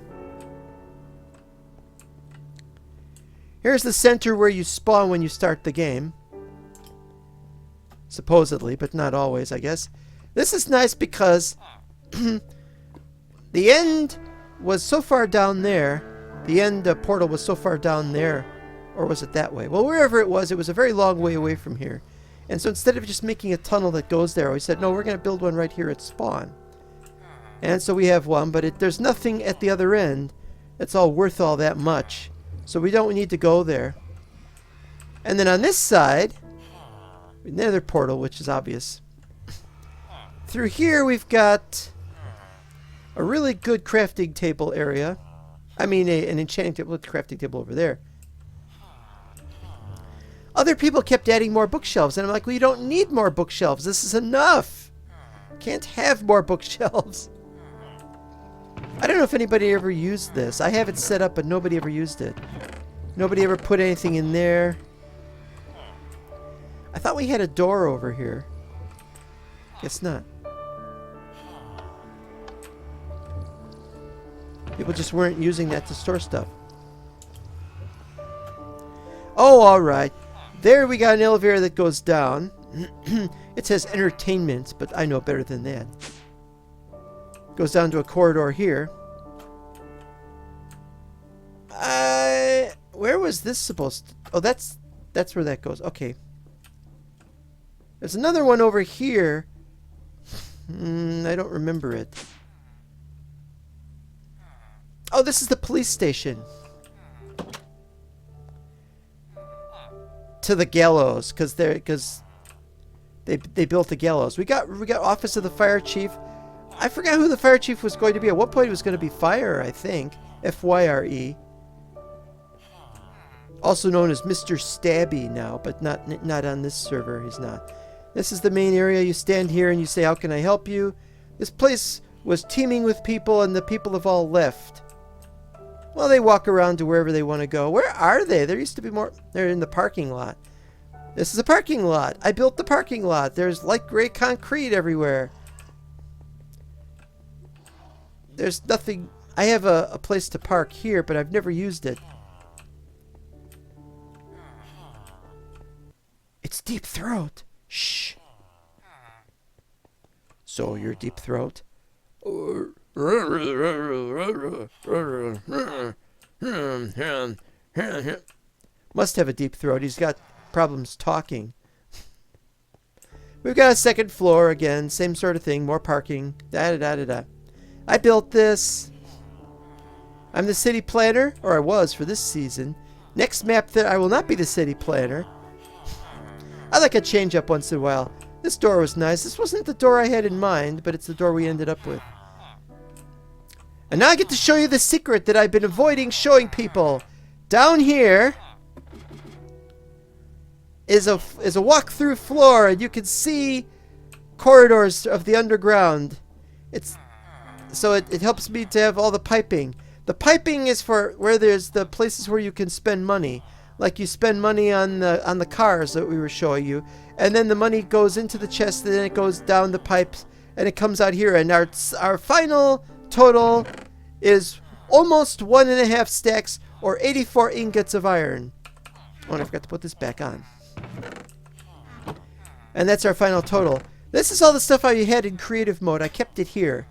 A: Here's the center where you spawn when you start the game. Supposedly, but not always, I guess. This is nice because the end was so far down there. The end portal was so far down there. Or was it that way? Well, wherever it was a very long way away from here. And so instead of just making a tunnel that goes there, we said, no, we're going to build one right here at spawn. And so we have one, but there's nothing at the other end that's all worth all that much. So we don't need to go there. And then on this side, another portal, which is obvious. Through here, we've got a really good crafting table area. I mean, an enchanting table with a crafting table over there. Other people kept adding more bookshelves, and I'm like, well, you don't need more bookshelves. This is enough. Can't have more bookshelves. I don't know if anybody ever used this. I have it set up, but nobody ever used it. Nobody ever put anything in there. I thought we had a door over here. Guess not. People just weren't using that to store stuff. Oh, alright. There we got an elevator that goes down. It says entertainment, but I know better than that. Goes down to a corridor here. Where was this supposed to... Oh, that's where that goes. Okay. There's another one over here. I don't remember it. Oh, this is the police station. To the gallows, because they built the gallows. We got office of the fire chief. I forgot who the fire chief was going to be. At what point he was going to be fire, I think. F-Y-R-E. Also known as Mr. Stabby now, but not on this server. He's not. This is the main area. You stand here and you say, "How can I help you?" This place was teeming with people, and the people have all left. Well, they walk around to wherever they want to go. Where are they? There used to be more. They're in the parking lot. This is a parking lot. I built the parking lot. There's light gray concrete everywhere. There's nothing. I have a place to park here, but I've never used it. It's Deep Throat. Shh. So you're Deep Throat? Must have a deep throat. He's got problems talking. We've got a second floor again. Same sort of thing. More parking. Da-da-da-da-da. I built this. I'm the city planner, or I was for this season. Next map that I will not be the city planner. I like a change up once in a while. This door was nice. This wasn't the door I had in mind, but it's the door we ended up with. And now I get to show you the secret that I've been avoiding showing people. Down here is a walk-through floor, and you can see corridors of the underground. So it helps me to have all the piping. The piping is for where there's the places where you can spend money. Like you spend money on the cars that we were showing you, and then the money goes into the chest, and then it goes down the pipes, and it comes out here. And our final total is almost 1.5 stacks, or 84 ingots of iron. Oh, and I forgot to put this back on. And that's our final total. This is all the stuff I had in creative mode. I kept it here.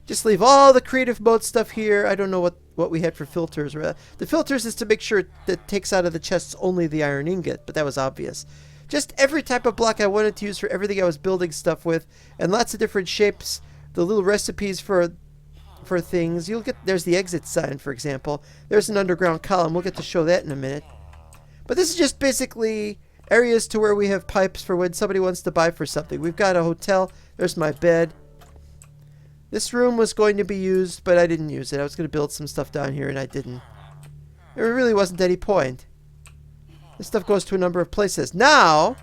A: Just leave all the creative mode stuff here. I don't know what we had for filters. The filters is to make sure that it takes out of the chests only the iron ingot, but that was obvious. Just every type of block I wanted to use for everything I was building stuff with, and lots of different shapes. The little recipes for things. There's the exit sign, for example. There's an underground column. We'll get to show that in a minute. But this is just basically areas to where we have pipes for when somebody wants to buy for something. We've got a hotel. There's my bed. This room was going to be used, but I didn't use it. I was going to build some stuff down here, and I didn't. There really wasn't any point. This stuff goes to a number of places. Now,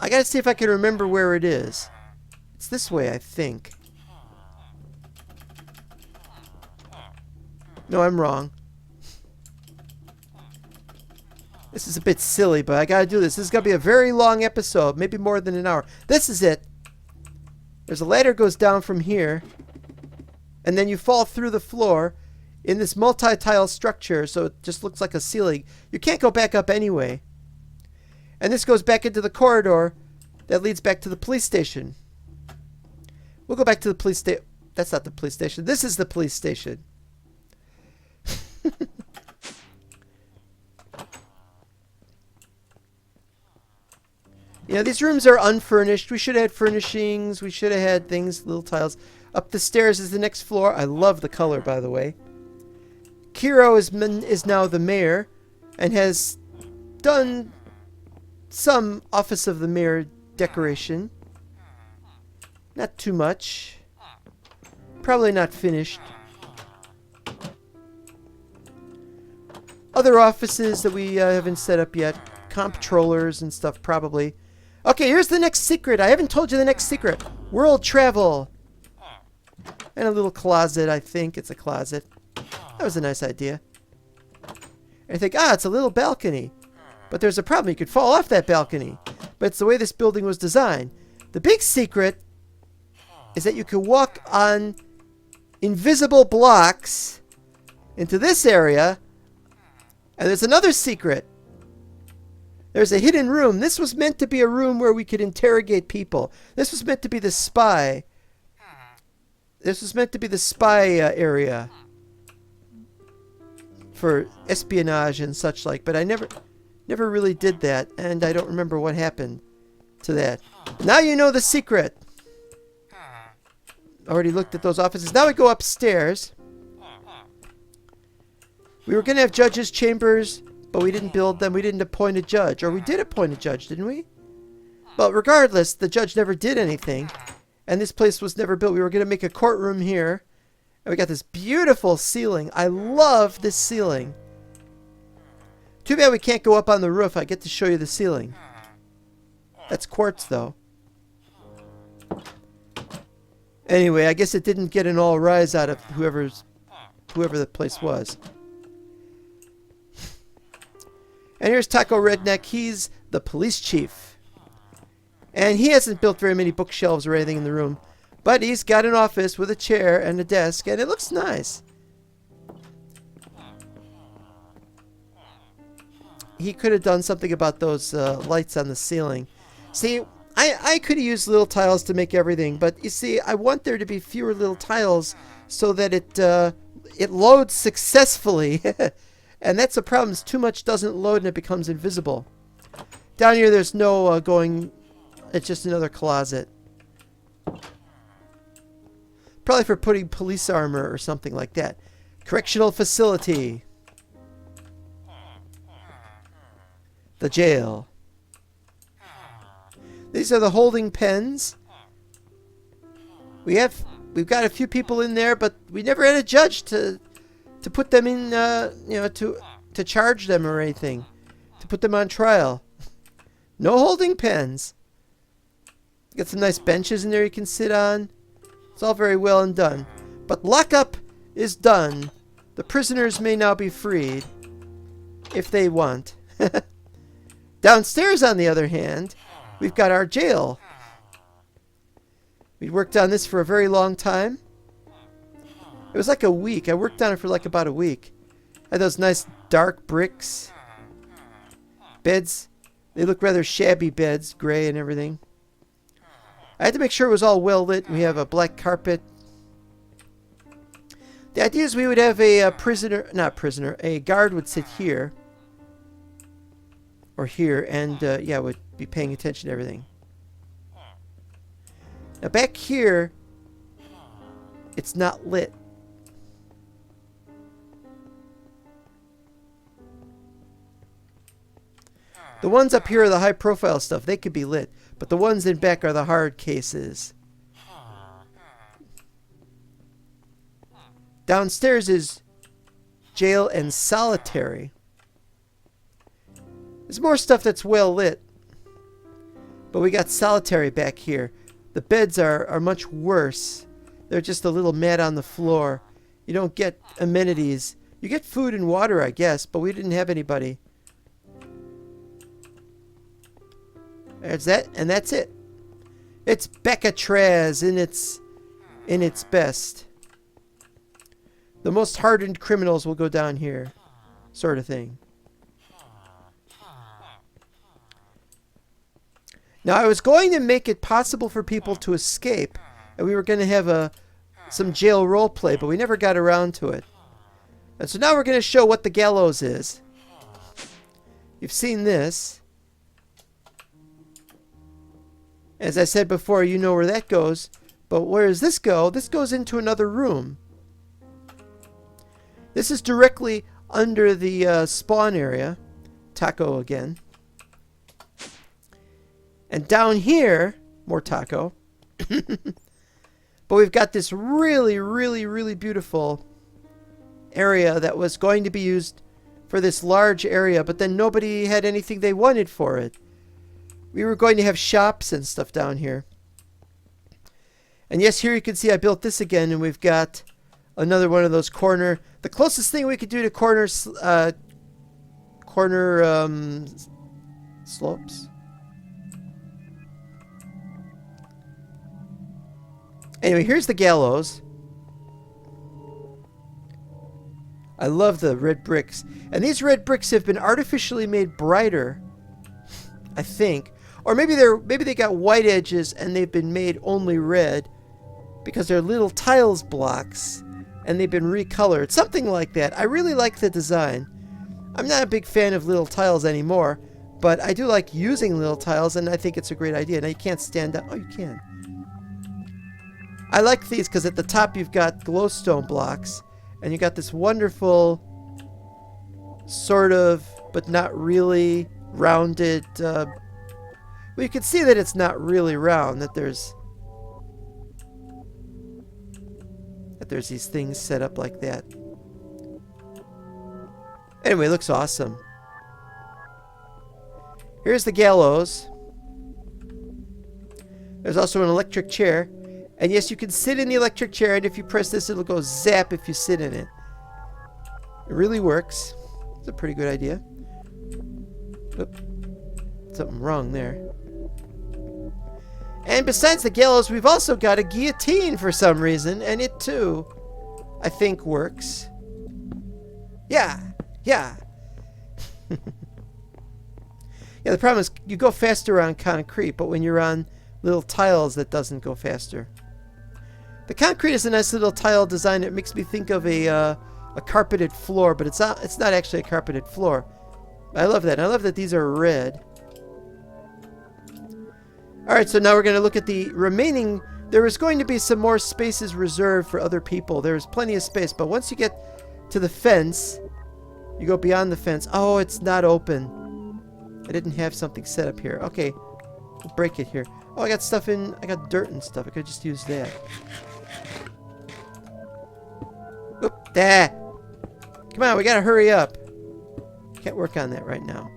A: I got to see if I can remember where it is. It's this way, I think. No, I'm wrong. This is a bit silly, but I gotta do this. This is gonna be a very long episode, maybe more than an hour. This is it. There's a ladder goes down from here, and then you fall through the floor in this multi-tile structure, so it just looks like a ceiling. You can't go back up anyway. And this goes back into the corridor that leads back to the police station. We'll go back to the police station. That's not the police station. This is the police station. You know, these rooms are unfurnished. We should have had furnishings. We should have had things, little tiles. Up the stairs is the next floor. I love the color, by the way. Kiro is now the mayor and has done some Office of the Mayor decoration. Not too much. Probably not finished. Other offices that we haven't set up yet. comptrollers and stuff, probably. Okay, here's the next secret. I haven't told you the next secret. World travel. And a little closet, I think. It's a closet. That was a nice idea. And I think, it's a little balcony. But there's a problem. You could fall off that balcony. But it's the way this building was designed. The big secret is that you can walk on invisible blocks into this area. And there's another secret. There's a hidden room. This was meant to be a room where we could interrogate people. This was meant to be the spy. This was meant to be the spy area for espionage and such like. But I never really did that, and I don't remember what happened to that. Now you know the secret. Already looked at those offices. Now we go upstairs. We were going to have judges' chambers, but we didn't build them. We didn't appoint a judge. Or we did appoint a judge, didn't we? But regardless, the judge never did anything. And this place was never built. We were going to make a courtroom here. And we got this beautiful ceiling. I love this ceiling. Too bad we can't go up on the roof. I get to show you the ceiling. That's quartz, though. Anyway, I guess it didn't get an all rise out of whoever the place was. And here's Taco Redneck. He's the police chief. And he hasn't built very many bookshelves or anything in the room. But he's got an office with a chair and a desk. And it looks nice. He could have done something about those lights on the ceiling. See, I could have used little tiles to make everything. But you see, I want there to be fewer little tiles so that it loads successfully. And that's the problem. Too much doesn't load and it becomes invisible. Down here, there's no going. It's just another closet. Probably for putting police armor or something like that. Correctional facility. The jail. These are the holding pens. We've got a few people in there, but we never had a judge to put them in, to charge them or anything, to put them on trial. No holding pens. Got some nice benches in there you can sit on. It's all very well and done. But lockup is done. The prisoners may now be freed, if they want. Downstairs, on the other hand, we've got our jail. We worked on this for a very long time. It was like a week. I worked on it for like about a week. Had those nice dark bricks. Beds. They look rather shabby beds, gray and everything. I had to make sure it was all well lit. We have a black carpet. The idea is we would have a a guard would sit here. Or here, and would be paying attention to everything. Now back here, it's not lit. The ones up here are the high profile stuff. They could be lit. But the ones in back are the hard cases. Downstairs is jail and solitary. There's more stuff that's well lit. But we got solitary back here. The beds are much worse. They're just a little mat on the floor. You don't get amenities. You get food and water, I guess, but we didn't have anybody. There's that, and that's it. It's Beccatraz in its best. The most hardened criminals will go down here, sort of thing. Now, I was going to make it possible for people to escape, and we were going to have some jail role play, but we never got around to it. And so now we're going to show what the gallows is. You've seen this. As I said before, you know where that goes. But where does this go? This goes into another room. This is directly under the spawn area. Taco again. And down here, more taco. But we've got this really, really, really beautiful area that was going to be used for this large area, but then nobody had anything they wanted for it. We were going to have shops and stuff down here. And yes, here you can see I built this again, and we've got another one of those corner. The closest thing we could do to corner slopes. Anyway, here's the gallows. I love the red bricks. And these red bricks have been artificially made brighter, I think. Or maybe they got white edges and they've been made only red because they're little tiles blocks and they've been recolored. Something like that. I really like the design. I'm not a big fan of little tiles anymore, but I do like using little tiles, and I think it's a great idea. Now you can't stand up. Oh, you can. I like these because at the top you've got glowstone blocks, and you got this wonderful sort of, but not really rounded. Well, you can see that it's not really round. That there's these things set up like that. Anyway, it looks awesome. Here's the gallows. There's also an electric chair. And yes, you can sit in the electric chair, and if you press this, it'll go zap if you sit in it. It really works. It's a pretty good idea. Oop. Something wrong there. And besides the gallows, we've also got a guillotine for some reason, and it too, I think, works. Yeah. Yeah. Yeah, the problem is you go faster on concrete, but when you're on little tiles, that doesn't go faster. The concrete is a nice little tile design. It makes me think of a carpeted floor, but it's not actually a carpeted floor. I love that. I love that these are red. Alright, so now we're going to look at the remaining. There is going to be some more spaces reserved for other people. There is plenty of space, but once you get to the fence, you go beyond the fence. Oh, it's not open. I didn't have something set up here. Okay, we'll break it here. Oh, I got stuff in. I got dirt and stuff. I could just use that. Oop, there. Come on, we gotta hurry up. Can't work on that right now.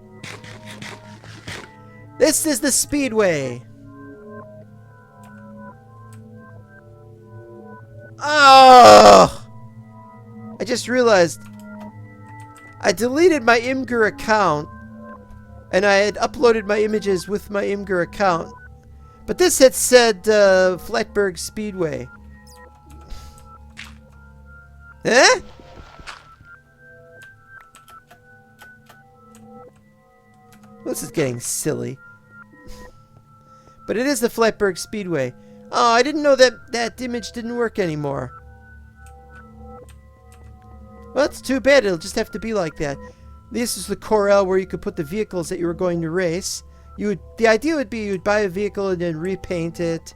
A: This is the speedway. Oh! I just realized I deleted my Imgur account, and I had uploaded my images with my Imgur account. But this had said Flatberg Speedway. Eh? This is getting silly. But it is the Flatberg Speedway. Oh, I didn't know that image didn't work anymore. Well, that's too bad. It'll just have to be like that. This is the corral where you could put the vehicles that you were going to race. The idea would be you'd buy a vehicle and then repaint it,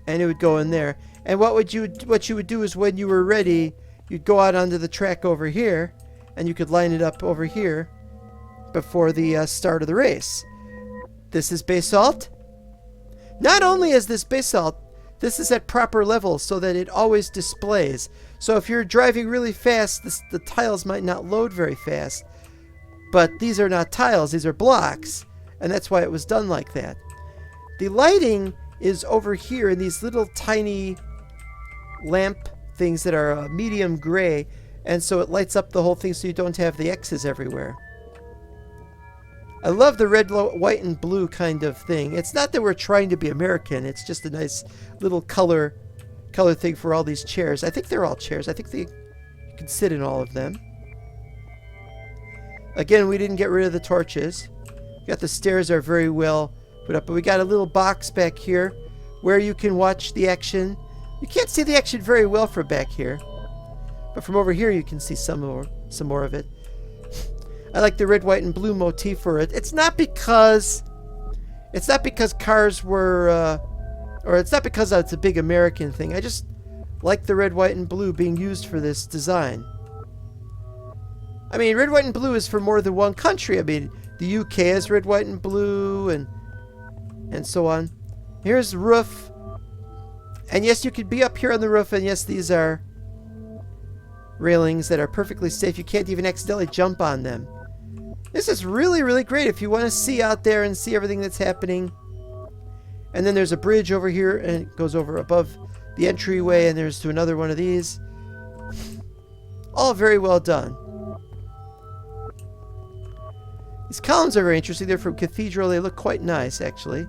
A: and it would go in there. And what you would do is when you were ready, you'd go out onto the track over here, and you could line it up over here before the start of the race. This is basalt. Not only is this basalt, this is at proper levels so that it always displays. So if you're driving really fast, the tiles might not load very fast. But these are not tiles, these are blocks. And that's why it was done like that. The lighting is over here in these little tiny lamp things that are medium gray. And so it lights up the whole thing so you don't have the X's everywhere. I love the red, white, and blue kind of thing. It's not that we're trying to be American. It's just a nice little color thing for all these chairs. I think they're all chairs. I think you can sit in all of them. Again, we didn't get rid of the torches. Got the stairs are very well put up. But we got a little box back here where you can watch the action. You can't see the action very well from back here. But from over here you can see some more of it. I like the red, white, and blue motif for it. It's not because cars were, or it's not because it's a big American thing. I just like the red, white, and blue being used for this design. I mean, red, white, and blue is for more than one country. I mean, the UK has red, white, and blue, and so on. Here's the roof. And yes, you could be up here on the roof, and yes, these are railings that are perfectly safe. You can't even accidentally jump on them. This is really, really great if you want to see out there and see everything that's happening. And then there's a bridge over here, and it goes over above the entryway, and there's to another one of these. All very well done. These columns are very interesting. They're from Cathedral. They look quite nice, actually.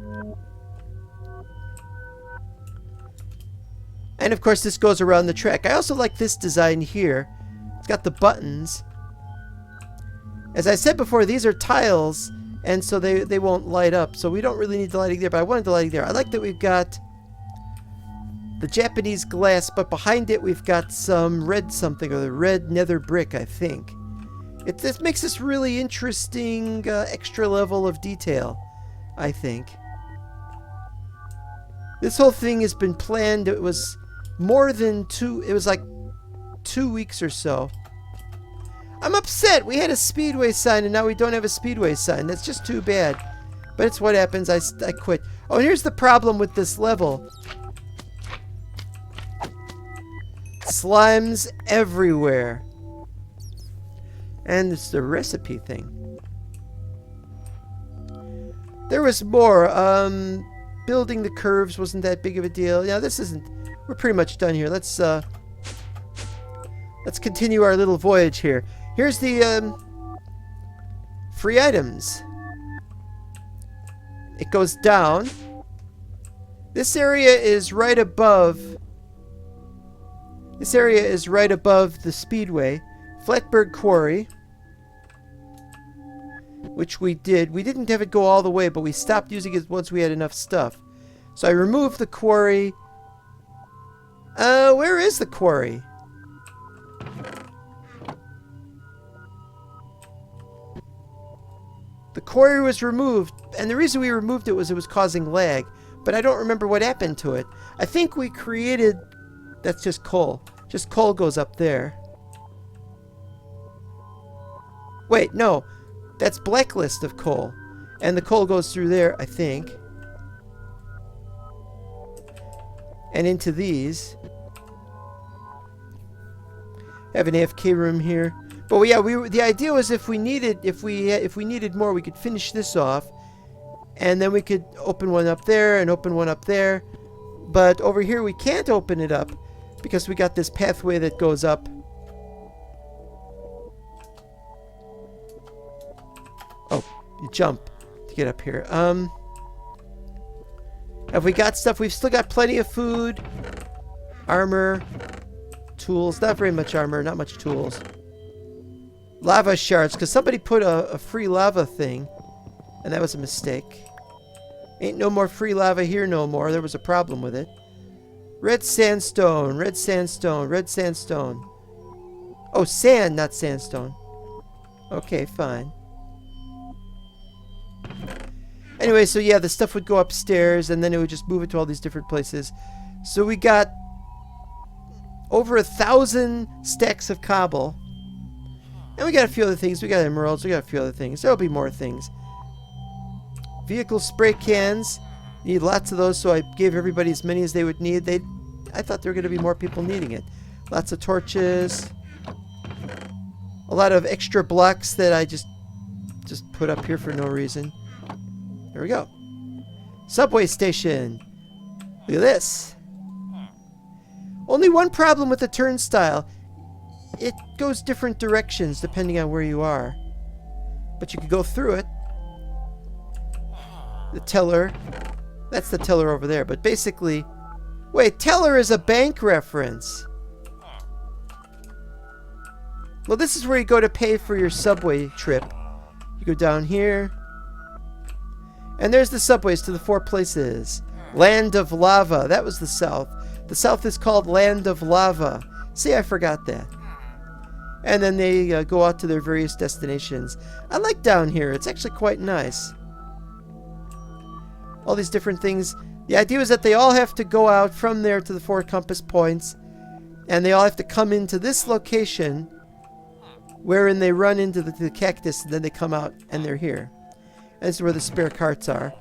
A: And of course, this goes around the track. I also like this design here. It's got the buttons. As I said before, these are tiles, and so they won't light up. So we don't really need the lighting there, but I wanted the lighting there. I like that we've got the Japanese glass, but behind it we've got some red something, or the red nether brick, I think. This makes this really interesting extra level of detail, I think. This whole thing has been planned. It was more than it was like 2 weeks or so. I'm upset. We had a speedway sign and now we don't have a speedway sign. That's just too bad. But it's what happens. I quit. Oh, and here's the problem with this level. Slimes everywhere. And it's the recipe thing. There was more. Building the curves wasn't that big of a deal. Yeah, this isn't. We're pretty much done here. Let's continue our little voyage here. Here's the free items. It goes down. This area is right above. This area is right above the speedway. Flatberg Quarry, which we did. We didn't have it go all the way, but we stopped using it once we had enough stuff. So I removed the quarry. Where is the quarry? The quarry was removed, and the reason we removed it was causing lag, but I don't remember what happened to it. I think we created... That's just coal. Just coal goes up there. Wait, no. That's blacklist of coal. And the coal goes through there, I think. And into these. Have an AFK room here. But yeah, the idea was if we needed more, we could finish this off, and then we could open one up there and open one up there. But over here we can't open it up because we got this pathway that goes up. Oh, you jump to get up here. Have we got stuff? We've still got plenty of food, armor, tools. Not very much armor, not much tools. Lava shards, because somebody put a free lava thing, and that was a mistake. Ain't no more free lava here no more. There was a problem with it. Red sandstone, red sandstone, red sandstone. Oh, sand, not sandstone. Okay, fine. Anyway, so yeah, the stuff would go upstairs, and then it would just move it to all these different places. So we got over 1,000 stacks of cobble. And we got a few other things. We got emeralds. We got a few other things. There'll be more things. Vehicle spray cans. Need lots of those, so I gave everybody as many as they would need. I thought there were going to be more people needing it. Lots of torches. A lot of extra blocks that I just put up here for no reason. There we go. Subway station. Look at this. Only one problem with the turnstile. It goes different directions depending on where you are. But you can go through it. The teller. That's the teller over there. But basically... Wait, teller is a bank reference. Well, this is where you go to pay for your subway trip. You go down here. And there's the subways to the 4 places. Land of Lava. That was the south. The south is called Land of Lava. See, I forgot that. And then they go out to their various destinations. I like down here. It's actually quite nice. All these different things. The idea is that they all have to go out from there to the 4 compass points. And they all have to come into this location, wherein they run into the cactus, and then they come out and they're here. And this is where the spare carts are.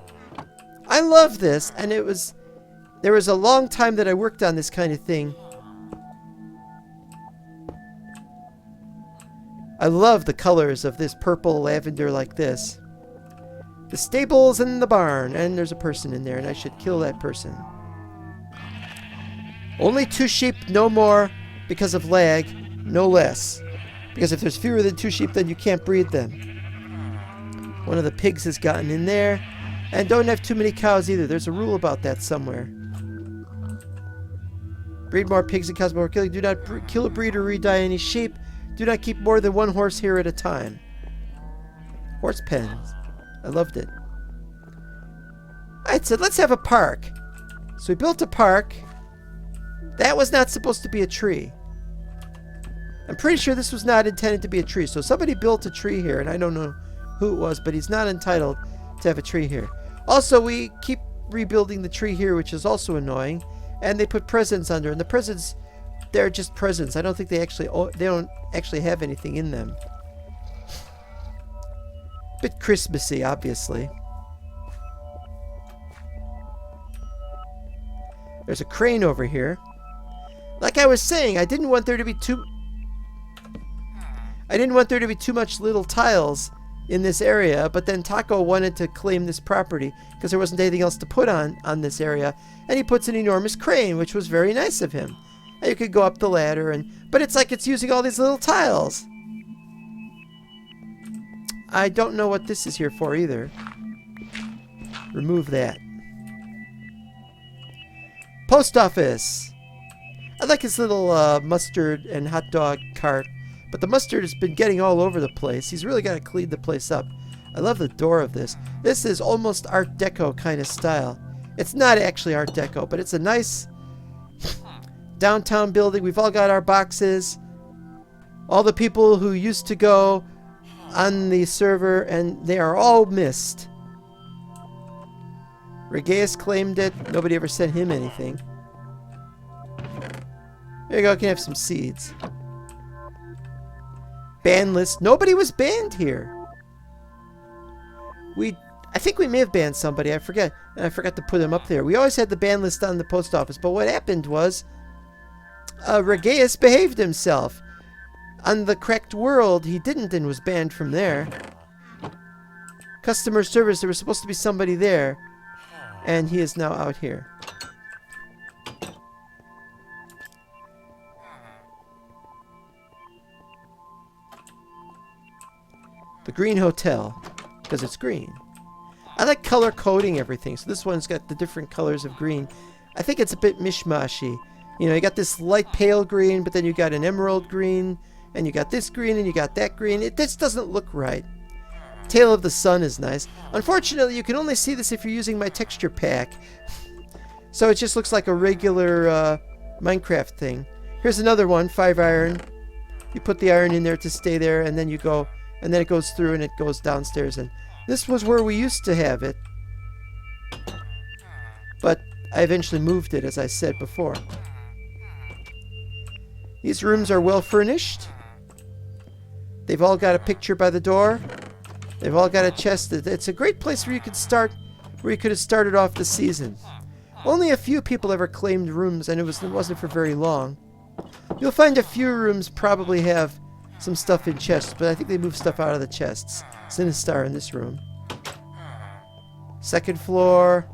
A: I love this, and there was a long time that I worked on this kind of thing. I love the colors of this purple lavender like this. The stables and the barn. And there's a person in there, and I should kill that person. Only 2 sheep, no more, because of lag, no less. Because if there's fewer than 2 sheep, then you can't breed them. One of the pigs has gotten in there. And don't have too many cows either. There's a rule about that somewhere. Breed more pigs and cows before killing. Do not kill a breed or re-dye any sheep. Do not keep more than 1 horse here at a time. Horse pens. I loved it. I said, let's have a park. So we built a park. That was not supposed to be a tree. I'm pretty sure this was not intended to be a tree. So somebody built a tree here, and I don't know who it was, but he's not entitled to have a tree here. Also, we keep rebuilding the tree here, which is also annoying. And they put presents under, and the presents, they're just presents. I don't think they don't actually have anything in them. Bit Christmassy, obviously. There's a crane over here. Like I was saying, I didn't want there to be too much little tiles in this area, but then Taco wanted to claim this property because there wasn't anything else to put on this area, and he puts an enormous crane, which was very nice of him. And you could go up the ladder, but it's like it's using all these little tiles. I don't know what this is here for either. Remove that. Post office. I like his little mustard and hot dog cart. But the mustard has been getting all over the place. He's really got to clean the place up. I love the door of this. This is almost Art Deco kind of style. It's not actually Art Deco, but it's a nice downtown building. We've all got our boxes. All the people who used to go on the server, and they are all missed. Regaeus claimed it. Nobody ever sent him anything. There you go. I can have some seeds. Ban list. Nobody was banned here. I think we may have banned somebody. I forget. And I forgot to put him up there. We always had the ban list on the post office. But what happened was Regaeus behaved himself. On the correct world, he didn't and was banned from there. Customer service. There was supposed to be somebody there. And he is now out here. The Green Hotel, because it's green. I like color coding everything, so this one's got the different colors of green. I think it's a bit mishmashy. You know, you got this light pale green, but then you got an emerald green, and you got this green, and you got that green. This doesn't look right. Tail of the Sun is nice. Unfortunately, you can only see this if you're using my texture pack. So it just looks like a regular Minecraft thing. Here's another one, 5 iron. You put the iron in there to stay there, and then you go... And then it goes through and it goes downstairs. And this was where we used to have it. But I eventually moved it, as I said before. These rooms are well furnished. They've all got a picture by the door. They've all got a chest. It's a great place where you could start, where you could have started off the season. Only a few people ever claimed rooms, and it wasn't for very long. You'll find a few rooms probably have some stuff in chests, but I think they move stuff out of the chests. Sinistar in this room. Second floor.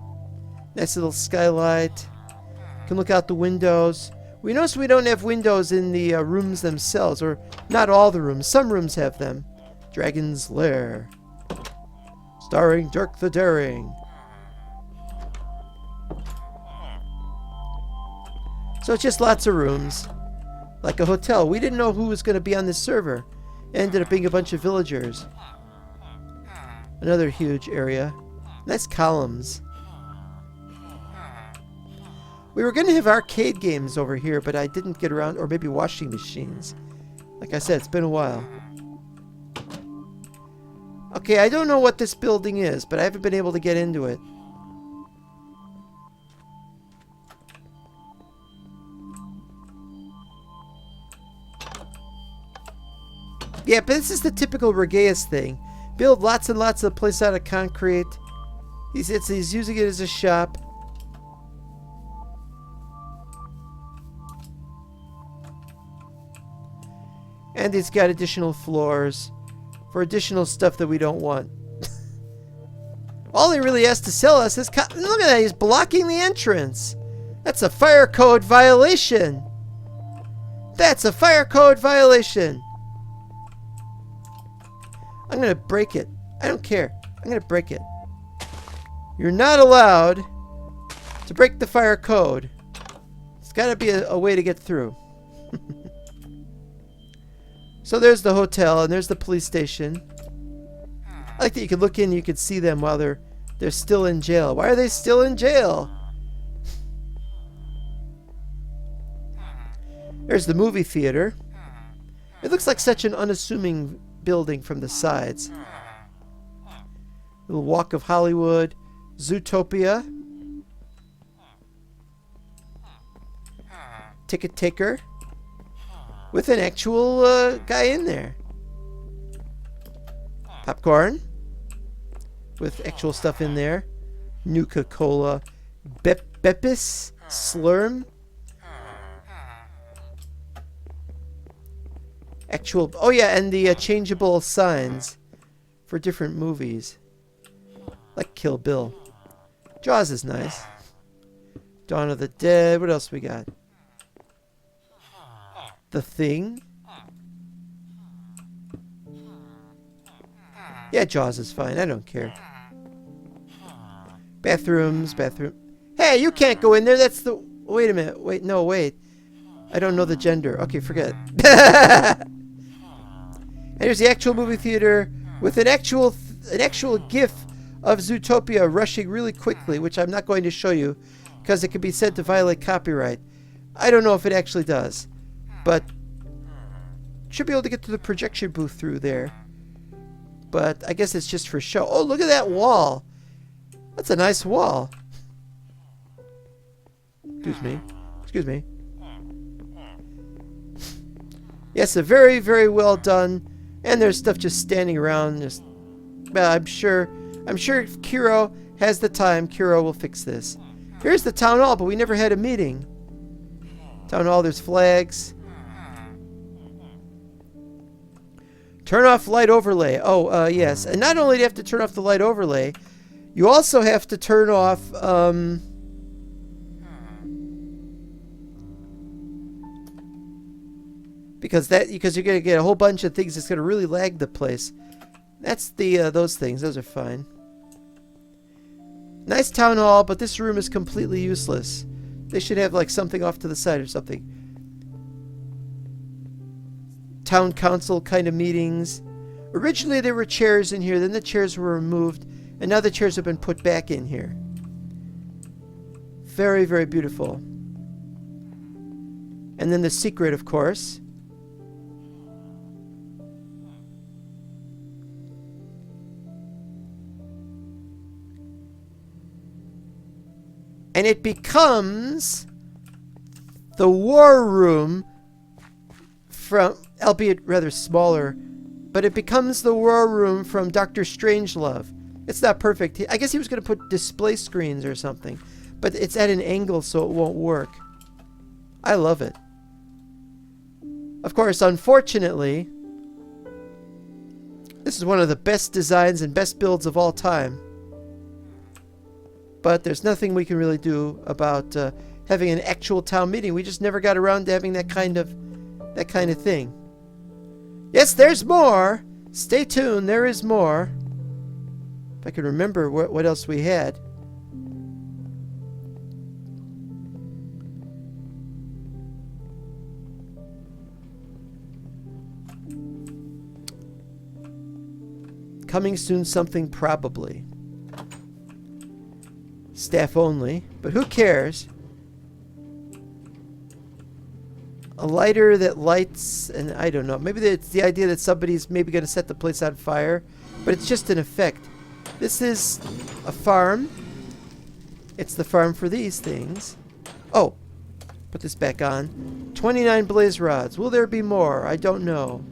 A: Nice little skylight. You can look out the windows. We notice we don't have windows in the rooms themselves, or not all the rooms. Some rooms have them. Dragon's Lair. Starring Dirk the Daring. So it's just lots of rooms. Like a hotel. We didn't know who was going to be on this server. It ended up being a bunch of villagers. Another huge area. Nice columns. We were going to have arcade games over here, but I didn't get around. Or maybe washing machines. Like I said, it's been a while. Okay, I don't know what this building is, but I haven't been able to get into it. Yeah, but this is the typical Regaeus thing. Build lots and lots of place out of concrete. He's using it as a shop. And it's got additional floors for additional stuff that we don't want. All he really has to sell us is... Look at that, he's blocking the entrance. That's a fire code violation. That's a fire code violation. I'm going to break it. I don't care. I'm going to break it. You're not allowed to break the fire code. It's got to be a way to get through. So there's the hotel, and there's the police station. I like that you can look in and you can see them while they're still in jail. Why are they still in jail? There's the movie theater. It looks like such an unassuming building from the sides. Little Walk of Hollywood. Zootopia. Ticket taker. With an actual guy in there. Popcorn. With actual stuff in there. Nuka-Cola. Beppis. Slurm. Actual... Oh yeah, and the changeable signs for different movies. Like Kill Bill. Jaws is nice. Dawn of the Dead. What else we got? The Thing. Yeah, Jaws is fine. I don't care. Bathrooms. Hey, you can't go in there. That's the... Wait a minute. Wait, no, wait. I don't know the gender. Okay, forget. And here's the actual movie theater with an actual GIF of Zootopia rushing really quickly, which I'm not going to show you because it could be said to violate copyright. I don't know if it actually does, but should be able to get to the projection booth through there. But I guess it's just for show. Oh, look at that wall. That's a nice wall. Excuse me. Excuse me. Yes, a very, very well done. And there's stuff just standing around. Just, well, I'm sure if Kiro has the time, Kiro will fix this. Here's the town hall, but we never had a meeting. Town hall, there's flags. Turn off light overlay. Oh, yes. And not only do you have to turn off the light overlay, you also have to turn off, because you're going to get a whole bunch of things that's going to really lag the place. That's those things. Those are fine. Nice town hall, but this room is completely useless. They should have like something off to the side or something. Town council kind of meetings. Originally there were chairs in here, then the chairs were removed, and now the chairs have been put back in here. Very, very beautiful. And then the secret, of course. And it becomes the war room from, albeit rather smaller, but it becomes the war room from Dr. Strangelove. It's not perfect. I guess he was going to put display screens or something, but it's at an angle so it won't work. I love it. Of course, unfortunately, this is one of the best designs and best builds of all time. But there's nothing we can really do about having an actual town meeting. We just never got around to having that kind of thing. Yes, there's more. Stay tuned. There is more. If I can remember what else we had. Coming soon, something probably. Staff only, but who cares? A lighter that lights, and I don't know. Maybe it's the idea that somebody's maybe going to set the place on fire, but it's just an effect. This is a farm. It's the farm for these things. Oh, put this back on. 29 blaze rods. Will there be more? I don't know.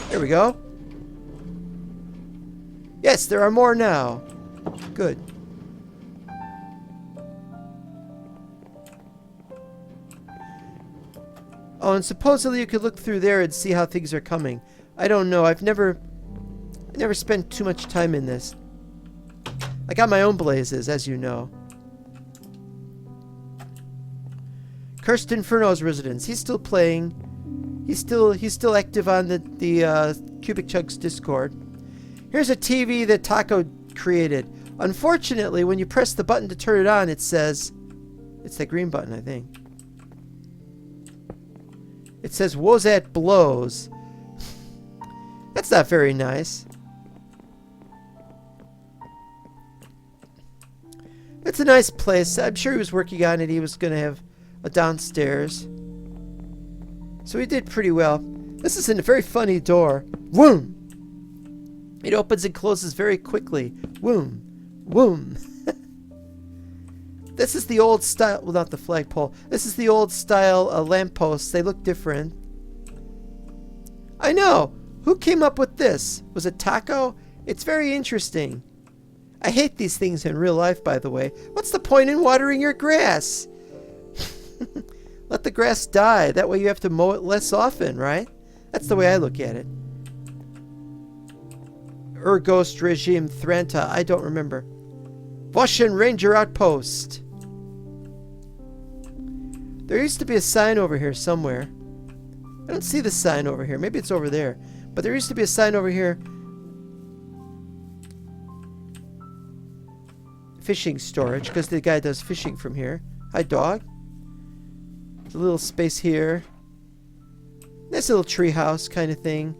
A: There we go. Yes, there are more now. Good. Oh, and supposedly you could look through there and see how things are coming. I don't know. I never spent too much time in this. I got my own blazes, as you know. Cursed Inferno's residence. He's still playing. He's still active on the Cubic Chugs Discord. Here's a TV that Taco created. Unfortunately, when you press the button to turn it on, it says, it's that green button, I think. It says 𝙈𝙚𝙣𝙩𝙖 blows. That's not very nice. It's a nice place. I'm sure he was working on it. He was going to have a downstairs. So he did pretty well. This is a very funny door. Woom! It opens and closes very quickly. Woom! Woom! This is the old style. Well, not the flagpole. This is the old style lampposts. They look different. I know! Who came up with this? Was it Taco? It's very interesting. I hate these things in real life, by the way. What's the point in watering your grass? Let the grass die. That way you have to mow it less often, right? That's the way I look at it. 𝙈𝙚𝙣𝙖𝙡 𝘽𝙡. I don't remember. 𝙈𝙚𝙣𝙩𝙖𝙡 Ranger Outpost. There used to be a sign over here somewhere. I don't see the sign over here. Maybe it's over there. But there used to be a sign over here. Fishing storage, because the guy does fishing from here. Hi, dog. There's a little space here. Nice little tree house kind of thing.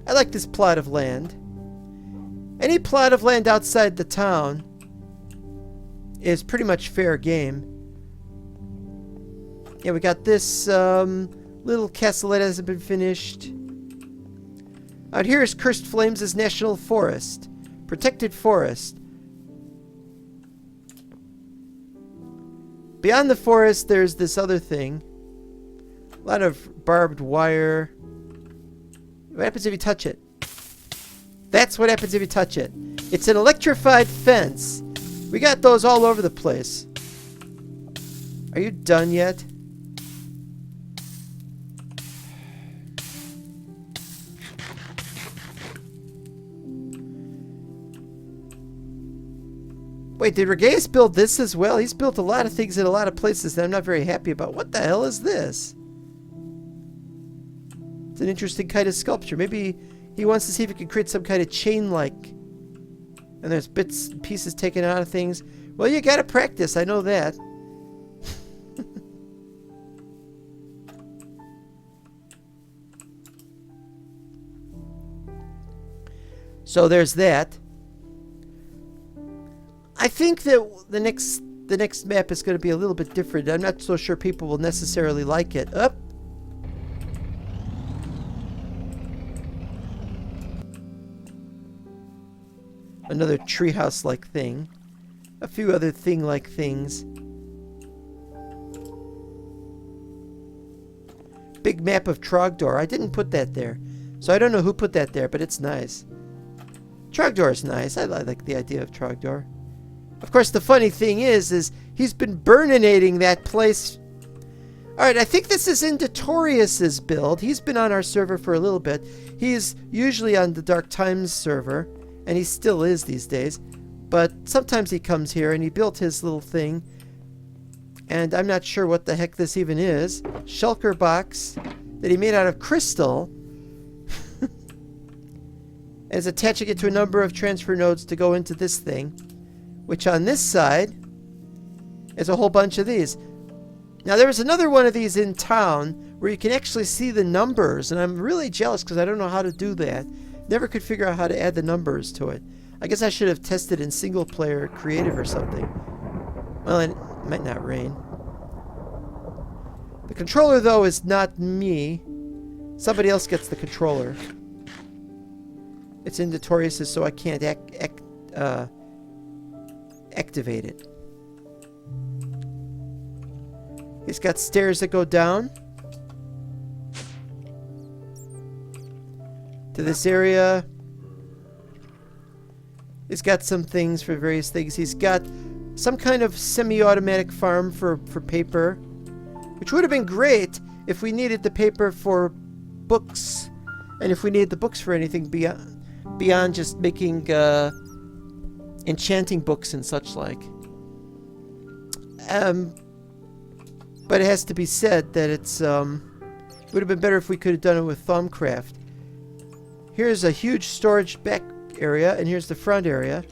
A: I like this plot of land. Any plot of land outside the town is pretty much fair game. Yeah, we got this little castle that hasn't been finished. Out here is Cursed Flames' National Forest. Protected forest. Beyond the forest, there's this other thing. A lot of barbed wire. What happens if you touch it? That's what happens if you touch it. It's an electrified fence. We got those all over the place. Are you done yet? Wait, did Regaeus build this as well? He's built a lot of things in a lot of places that I'm not very happy about. What the hell is this? It's an interesting kind of sculpture. Maybe he wants to see if he can create some kind of chain-like. And there's bits and pieces taken out of things. Well, you gotta practice. I know that. So there's that. I think that the next map is going to be a little bit different. I'm not so sure people will necessarily like it. Up. Another treehouse-like thing. A few other thing-like things. Big map of Trogdor. I didn't put that there. So I don't know who put that there, but it's nice. Trogdor is nice. I like the idea of Trogdor. Of course, the funny thing is he's been burninating that place. Alright, I think this is Indotorius's build. He's been on our server for a little bit. He's usually on the Dark Times server, and he still is these days. But sometimes he comes here, and he built his little thing. And I'm not sure what the heck this even is. Shulker box that he made out of crystal. And is attaching it to a number of transfer nodes to go into this thing. Which on this side is a whole bunch of these. Now there was another one of these in town where you can actually see the numbers, and I'm really jealous because I don't know how to do that. Never could figure out how to add the numbers to it. I guess I should have tested in single player creative or something. Well, it might not rain. The controller though is not me. Somebody else gets the controller. It's Indotorius's, so I can't activate it. He's got stairs that go down to this area. He's got some things for various things. He's got some kind of semi-automatic farm for paper. which would have been great if we needed the paper for books, and if we needed the books for anything beyond just making enchanting books and such like. But it has to be said that it would have been better if we could have done it with Thumbcraft. Here's a huge storage back area, and here's the front area.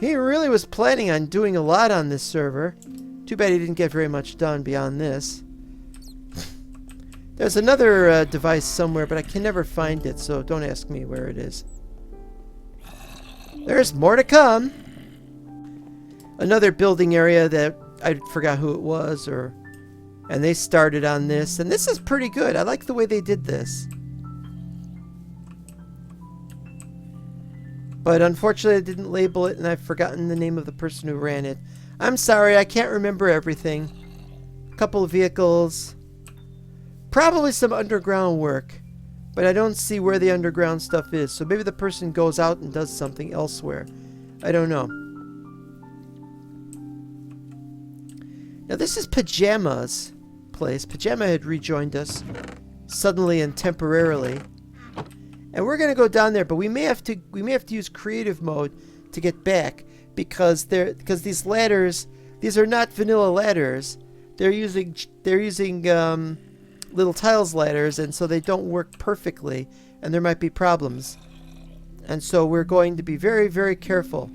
A: He really was planning on doing a lot on this server. Too bad he didn't get very much done beyond this. There's another device somewhere, but I can never find it, so don't ask me where it is. There's more to come. Another building area that I forgot who it was, and they started on this, and this is pretty good. I like the way they did this. But unfortunately, I didn't label it, and I've forgotten the name of the person who ran it. I'm sorry, I can't remember everything. A couple of vehicles. Probably some underground work. But I don't see where the underground stuff is. So maybe the person goes out and does something elsewhere. I don't know. Now this is Pajama's place. Pajama had rejoined us suddenly and temporarily. And we're gonna go down there, but we may have to use creative mode to get back because these ladders, these are not vanilla ladders. They're using little tiles ladders, and so they don't work perfectly, and there might be problems. And so we're going to be very, very careful.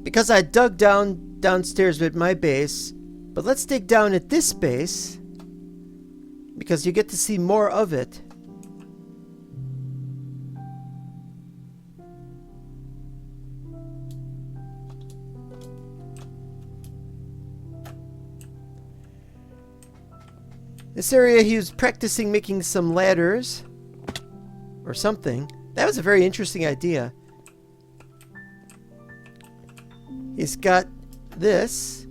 A: Because I dug downstairs at my base, but let's dig down at this base. Because you get to see more of it. This area, he was practicing making some ladders. Or something. That was a very interesting idea. He's got this.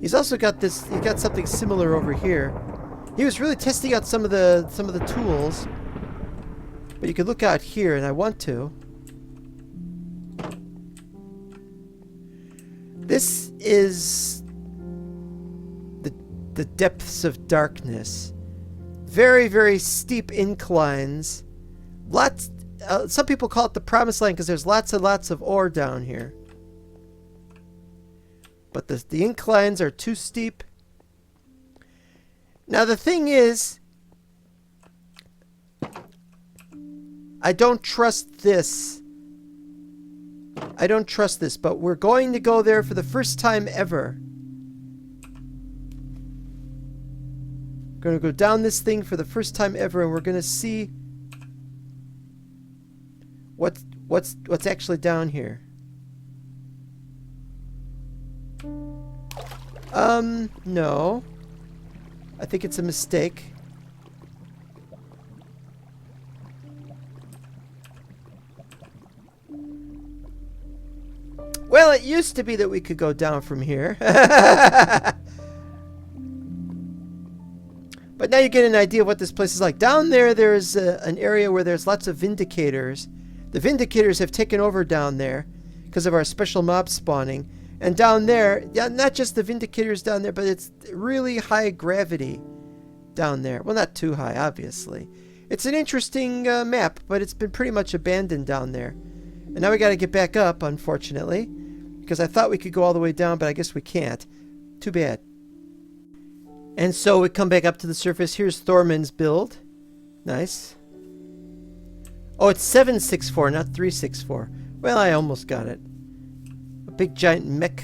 A: He's also got this. He's got something similar over here. He was really testing out some of the tools, but you could look out here, and I want to. This is the depths of darkness. Very, very steep inclines. Lots. Some people call it the promised land because there's lots and lots of ore down here. But the inclines are too steep. Now the thing is, I don't trust this. I don't trust this, but we're going to go there for the first time ever. Going to go down this thing for the first time ever, and we're going to see what's actually down here. No. I think it's a mistake. Well, it used to be that we could go down from here. But now you get an idea of what this place is like. Down there, there's an area where there's lots of Vindicators. The Vindicators have taken over down there because of our special mob spawning. And down there, yeah, not just the Vindicators down there, but it's really high gravity down there. Well, not too high, obviously. It's an interesting map, but it's been pretty much abandoned down there. And now we got to get back up, unfortunately, because I thought we could go all the way down, but I guess we can't. Too bad. And so we come back up to the surface. Here's Thorman's build. Nice. Oh, it's 764, not 364. Well, I almost got it. Big giant mech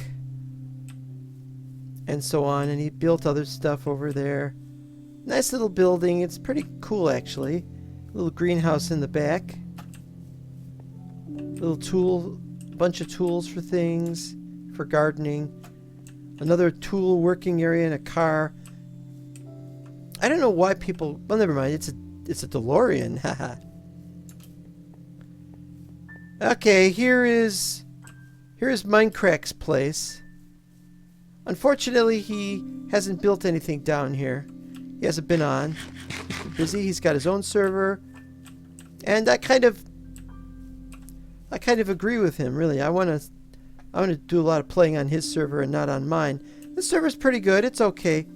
A: and so on, and he built other stuff over there. Nice little building. It's pretty cool, actually. Little greenhouse in the back. Little bunch of tools for things, for gardening. Another tool working area and a car. I don't know why people. Well, never mind. It's a DeLorean. Haha. Okay, here's Minecraft's place. Unfortunately, he hasn't built anything down here. He hasn't been on. He's busy. He's got his own server. And I kind of agree with him, really. I want I'm going to do a lot of playing on his server and not on mine. This server's pretty good. It's okay.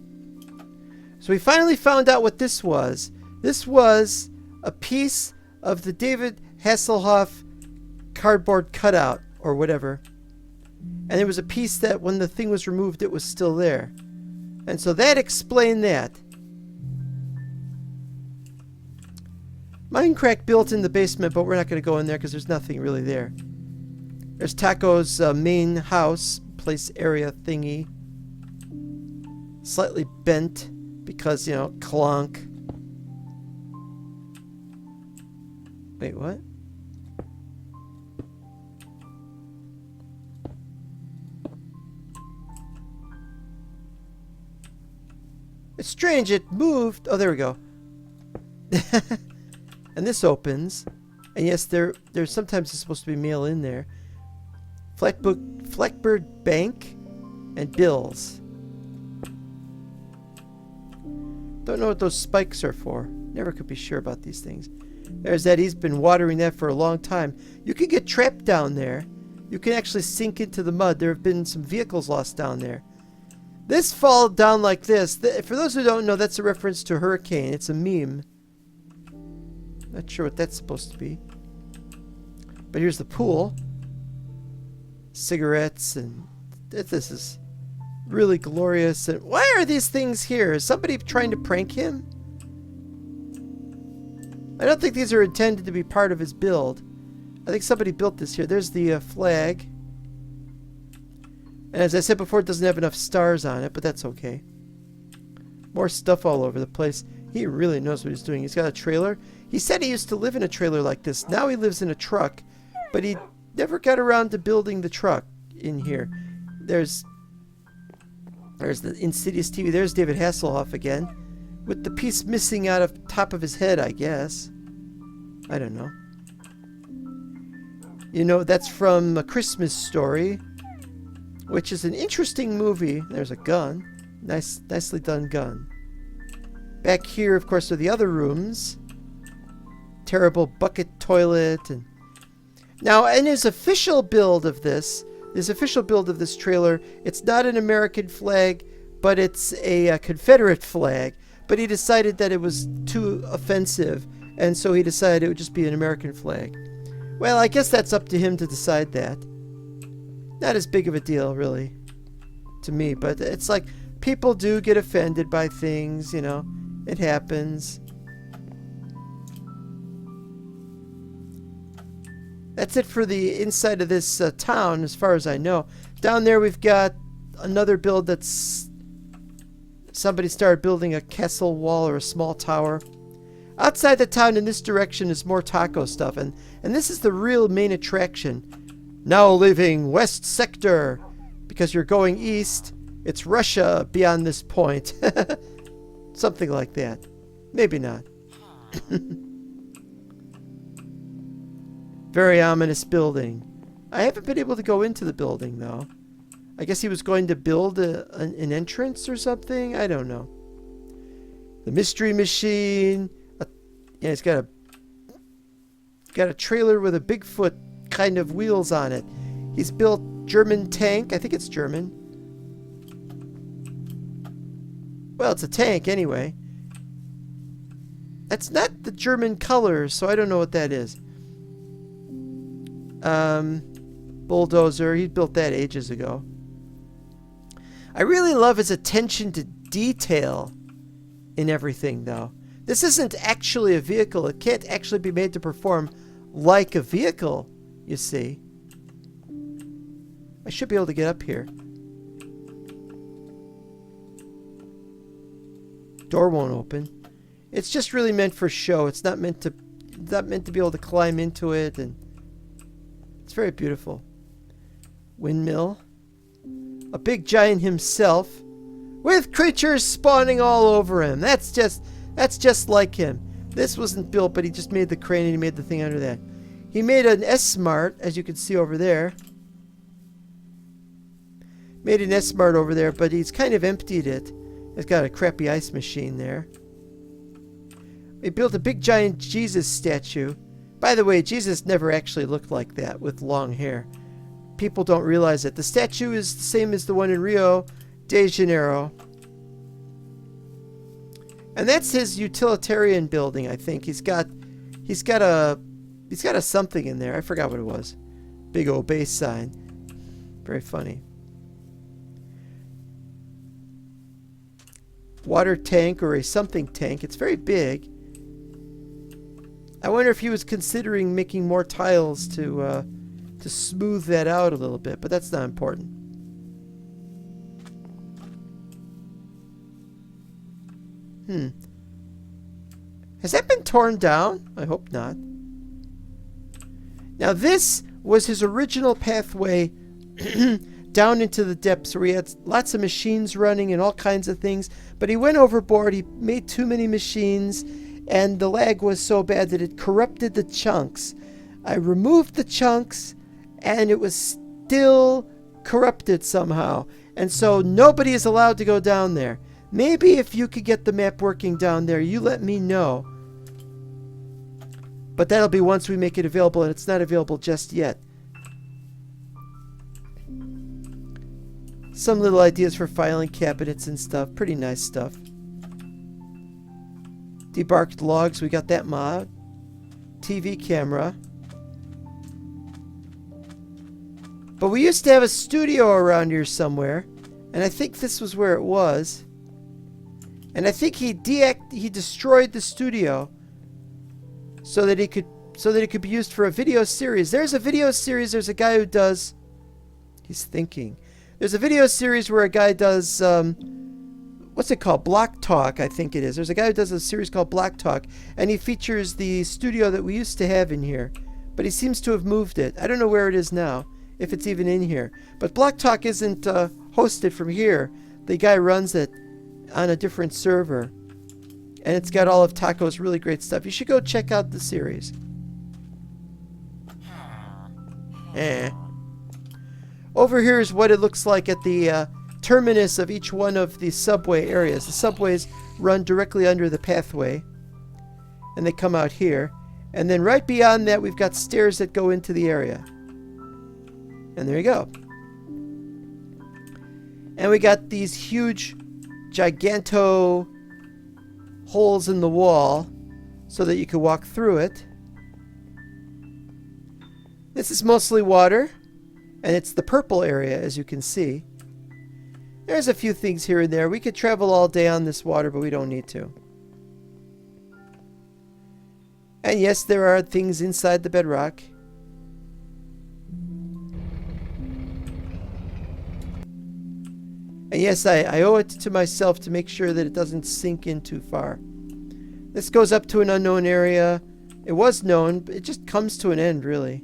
A: So we finally found out what this was. This was a piece of the David Hasselhoff cardboard cutout or whatever. And there was a piece that when the thing was removed, it was still there. And so that explained that. Minecraft built in the basement, but we're not going to go in there because there's nothing really there. There's Taco's main house, place area thingy. Slightly bent because, you know, clonk. Wait, what? It's strange, it moved. Oh, there we go. And this opens. And yes, there's sometimes it's supposed to be mail in there. Fleckbird Bank and bills. Don't know what those spikes are for. Never could be sure about these things. There's that. He's been watering that for a long time. You can get trapped down there. You can actually sink into the mud. There have been some vehicles lost down there. This fall down like this. For those who don't know, that's a reference to a hurricane. It's a meme. Not sure what that's supposed to be. But here's the pool. Cigarettes, and this is really glorious. And why are these things here? Is somebody trying to prank him? I don't think these are intended to be part of his build. I think somebody built this here. There's the flag. And as I said before, it doesn't have enough stars on it, but that's okay. More stuff all over the place. He really knows what he's doing. He's got a trailer. He said he used to live in a trailer like this. Now he lives in a truck, but he never got around to building the truck in here. There's the Insidious TV. There's David Hasselhoff again, with the piece missing out of top of his head, I guess. I don't know. You know, that's from A Christmas Story, which is an interesting movie. There's a gun. Nicely done gun. Back here, of course, are the other rooms. Terrible bucket toilet. And now, in his official build of this, trailer, it's not an American flag, but it's a Confederate flag. But he decided that it was too offensive, and so he decided it would just be an American flag. Well, I guess that's up to him to decide that. Not as big of a deal, really, to me. But it's like, people do get offended by things, you know. It happens. That's it for the inside of this town, as far as I know. Down there we've got another build that's... Somebody started building a castle wall or a small tower. Outside the town in this direction is more taco stuff. And this is the real main attraction. Now leaving West Sector. Because you're going east. It's Russia beyond this point. Something like that. Maybe not. Very ominous building. I haven't been able to go into the building, though. I guess he was going to build an entrance or something? I don't know. The Mystery Machine. Yeah, he's got a trailer with a Bigfoot kind of wheels on it. He's built German tank. I think it's German. Well, it's a tank anyway. That's not the German colors, so I don't know what that is. Bulldozer. He built that ages ago. I really love his attention to detail in everything, though. This isn't actually a vehicle. It can't actually be made to perform like a vehicle, you see. I should be able to get up here. Door won't open. It's just really meant for show. It's not meant to be able to climb into it, and it's very beautiful. Windmill. A big giant himself with creatures spawning all over him. That's just like him. This wasn't built, but he just made the crane and he made the thing under that. He made an S-Smart, as you can see over there. Made an S-Smart over there, but he's kind of emptied it. It's got a crappy ice machine there. He built a big giant Jesus statue. By the way, Jesus never actually looked like that with long hair. people don't realize it. The statue is the same as the one in Rio de Janeiro. And that's his utilitarian building, I think. He's got a something in there. I forgot what it was. Big old base sign. Very funny. Water tank or a something tank. It's very big. I wonder if he was considering making more tiles to smooth that out a little bit, but that's not important. Has that been torn down? I hope not. Now this was his original pathway down into the depths where he had lots of machines running and all kinds of things, but he went overboard. He made too many machines and the lag was so bad that it corrupted the chunks. I removed the chunks and it was still corrupted somehow, and so nobody is allowed to go down there. Maybe if you could get the map working down there, you let me know. But that'll be once we make it available, and it's not available just yet. Some little ideas for filing cabinets and stuff. Pretty nice stuff. Debarked logs, we got that mod. TV camera. But we used to have a studio around here somewhere, and I think this was where it was. And I think he destroyed the studio so that it could be used for a video series. There's a video series. There's a guy who does. He's thinking. There's a video series where a guy does. What's it called? Block Talk, I think it is. There's a guy who does a series called Block Talk, and he features the studio that we used to have in here. But he seems to have moved it. I don't know where it is now, if it's even in here. But Block Talk isn't hosted from here. The guy runs it on a different server, and it's got all of Taco's really great stuff. You should go check out the series. Over here is what it looks like at the terminus of each one of the subway areas. The subways run directly under the pathway, and they come out here, and then right beyond that we've got stairs that go into the area, and there you go. And we got these huge giganto holes in the wall so that you can walk through it. This is mostly water, and it's the purple area, as you can see. There's a few things here and there. We could travel all day on this water, but we don't need to. And yes, there are things inside the bedrock. And yes, I owe it to myself to make sure that it doesn't sink in too far. This goes up to an unknown area. It was known, but it just comes to an end, really.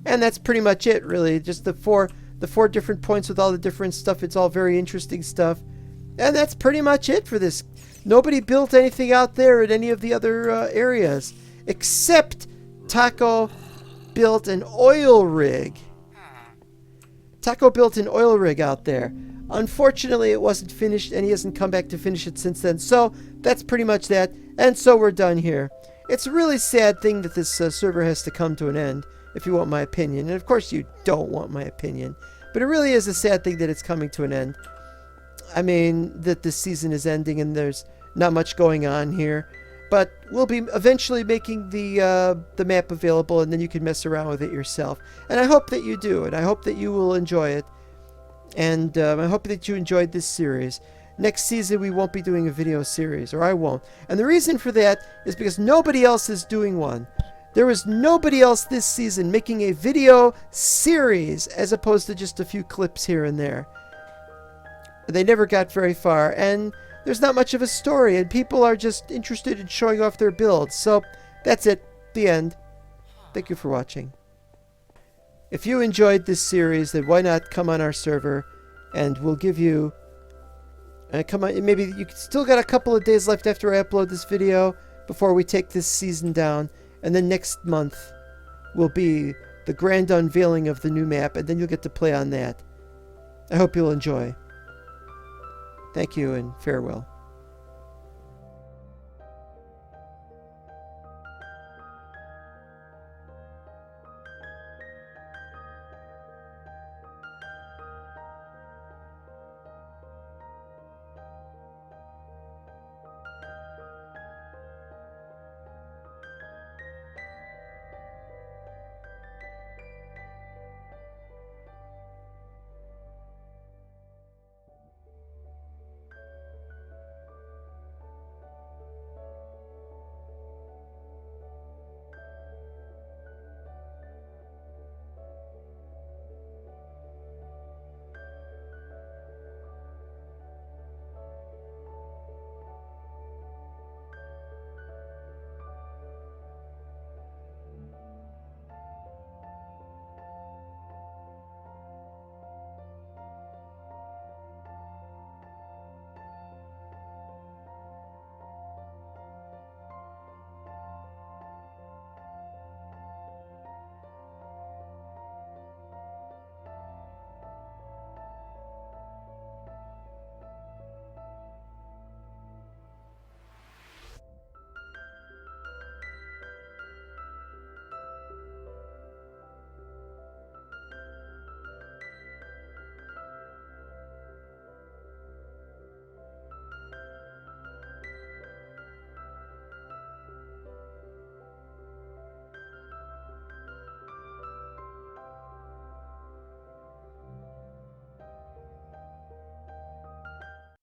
A: And that's pretty much it, really. Just the four different points with all the different stuff. It's all very interesting stuff. And that's pretty much it for this. Nobody built anything out there in any of the other areas, except Taco built an oil rig. Taco built an oil rig out there. Unfortunately, it wasn't finished, and he hasn't come back to finish it since then. So that's pretty much that. And so we're done here. It's a really sad thing that this server has to come to an end, if you want my opinion. And of course you don't want my opinion. But it really is a sad thing that it's coming to an end. I mean, that this season is ending and there's not much going on here. But we'll be eventually making the map available, and then you can mess around with it yourself. And I hope that you do, and I hope that you will enjoy it. And I hope that you enjoyed this series. Next season we won't be doing a video series, or I won't. And the reason for that is because nobody else is doing one. There was nobody else this season making a video series as opposed to just a few clips here and there. They never got very far, and there's not much of a story, and people are just interested in showing off their builds. So that's it. The end. Thank you for watching. If you enjoyed this series, then why not come on our server, and we'll give you come on. Maybe you still got a couple of days left after I upload this video before we take this season down, and then next month will be the grand unveiling of the new map, and then you'll get to play on that. I hope you'll enjoy. Thank you and farewell.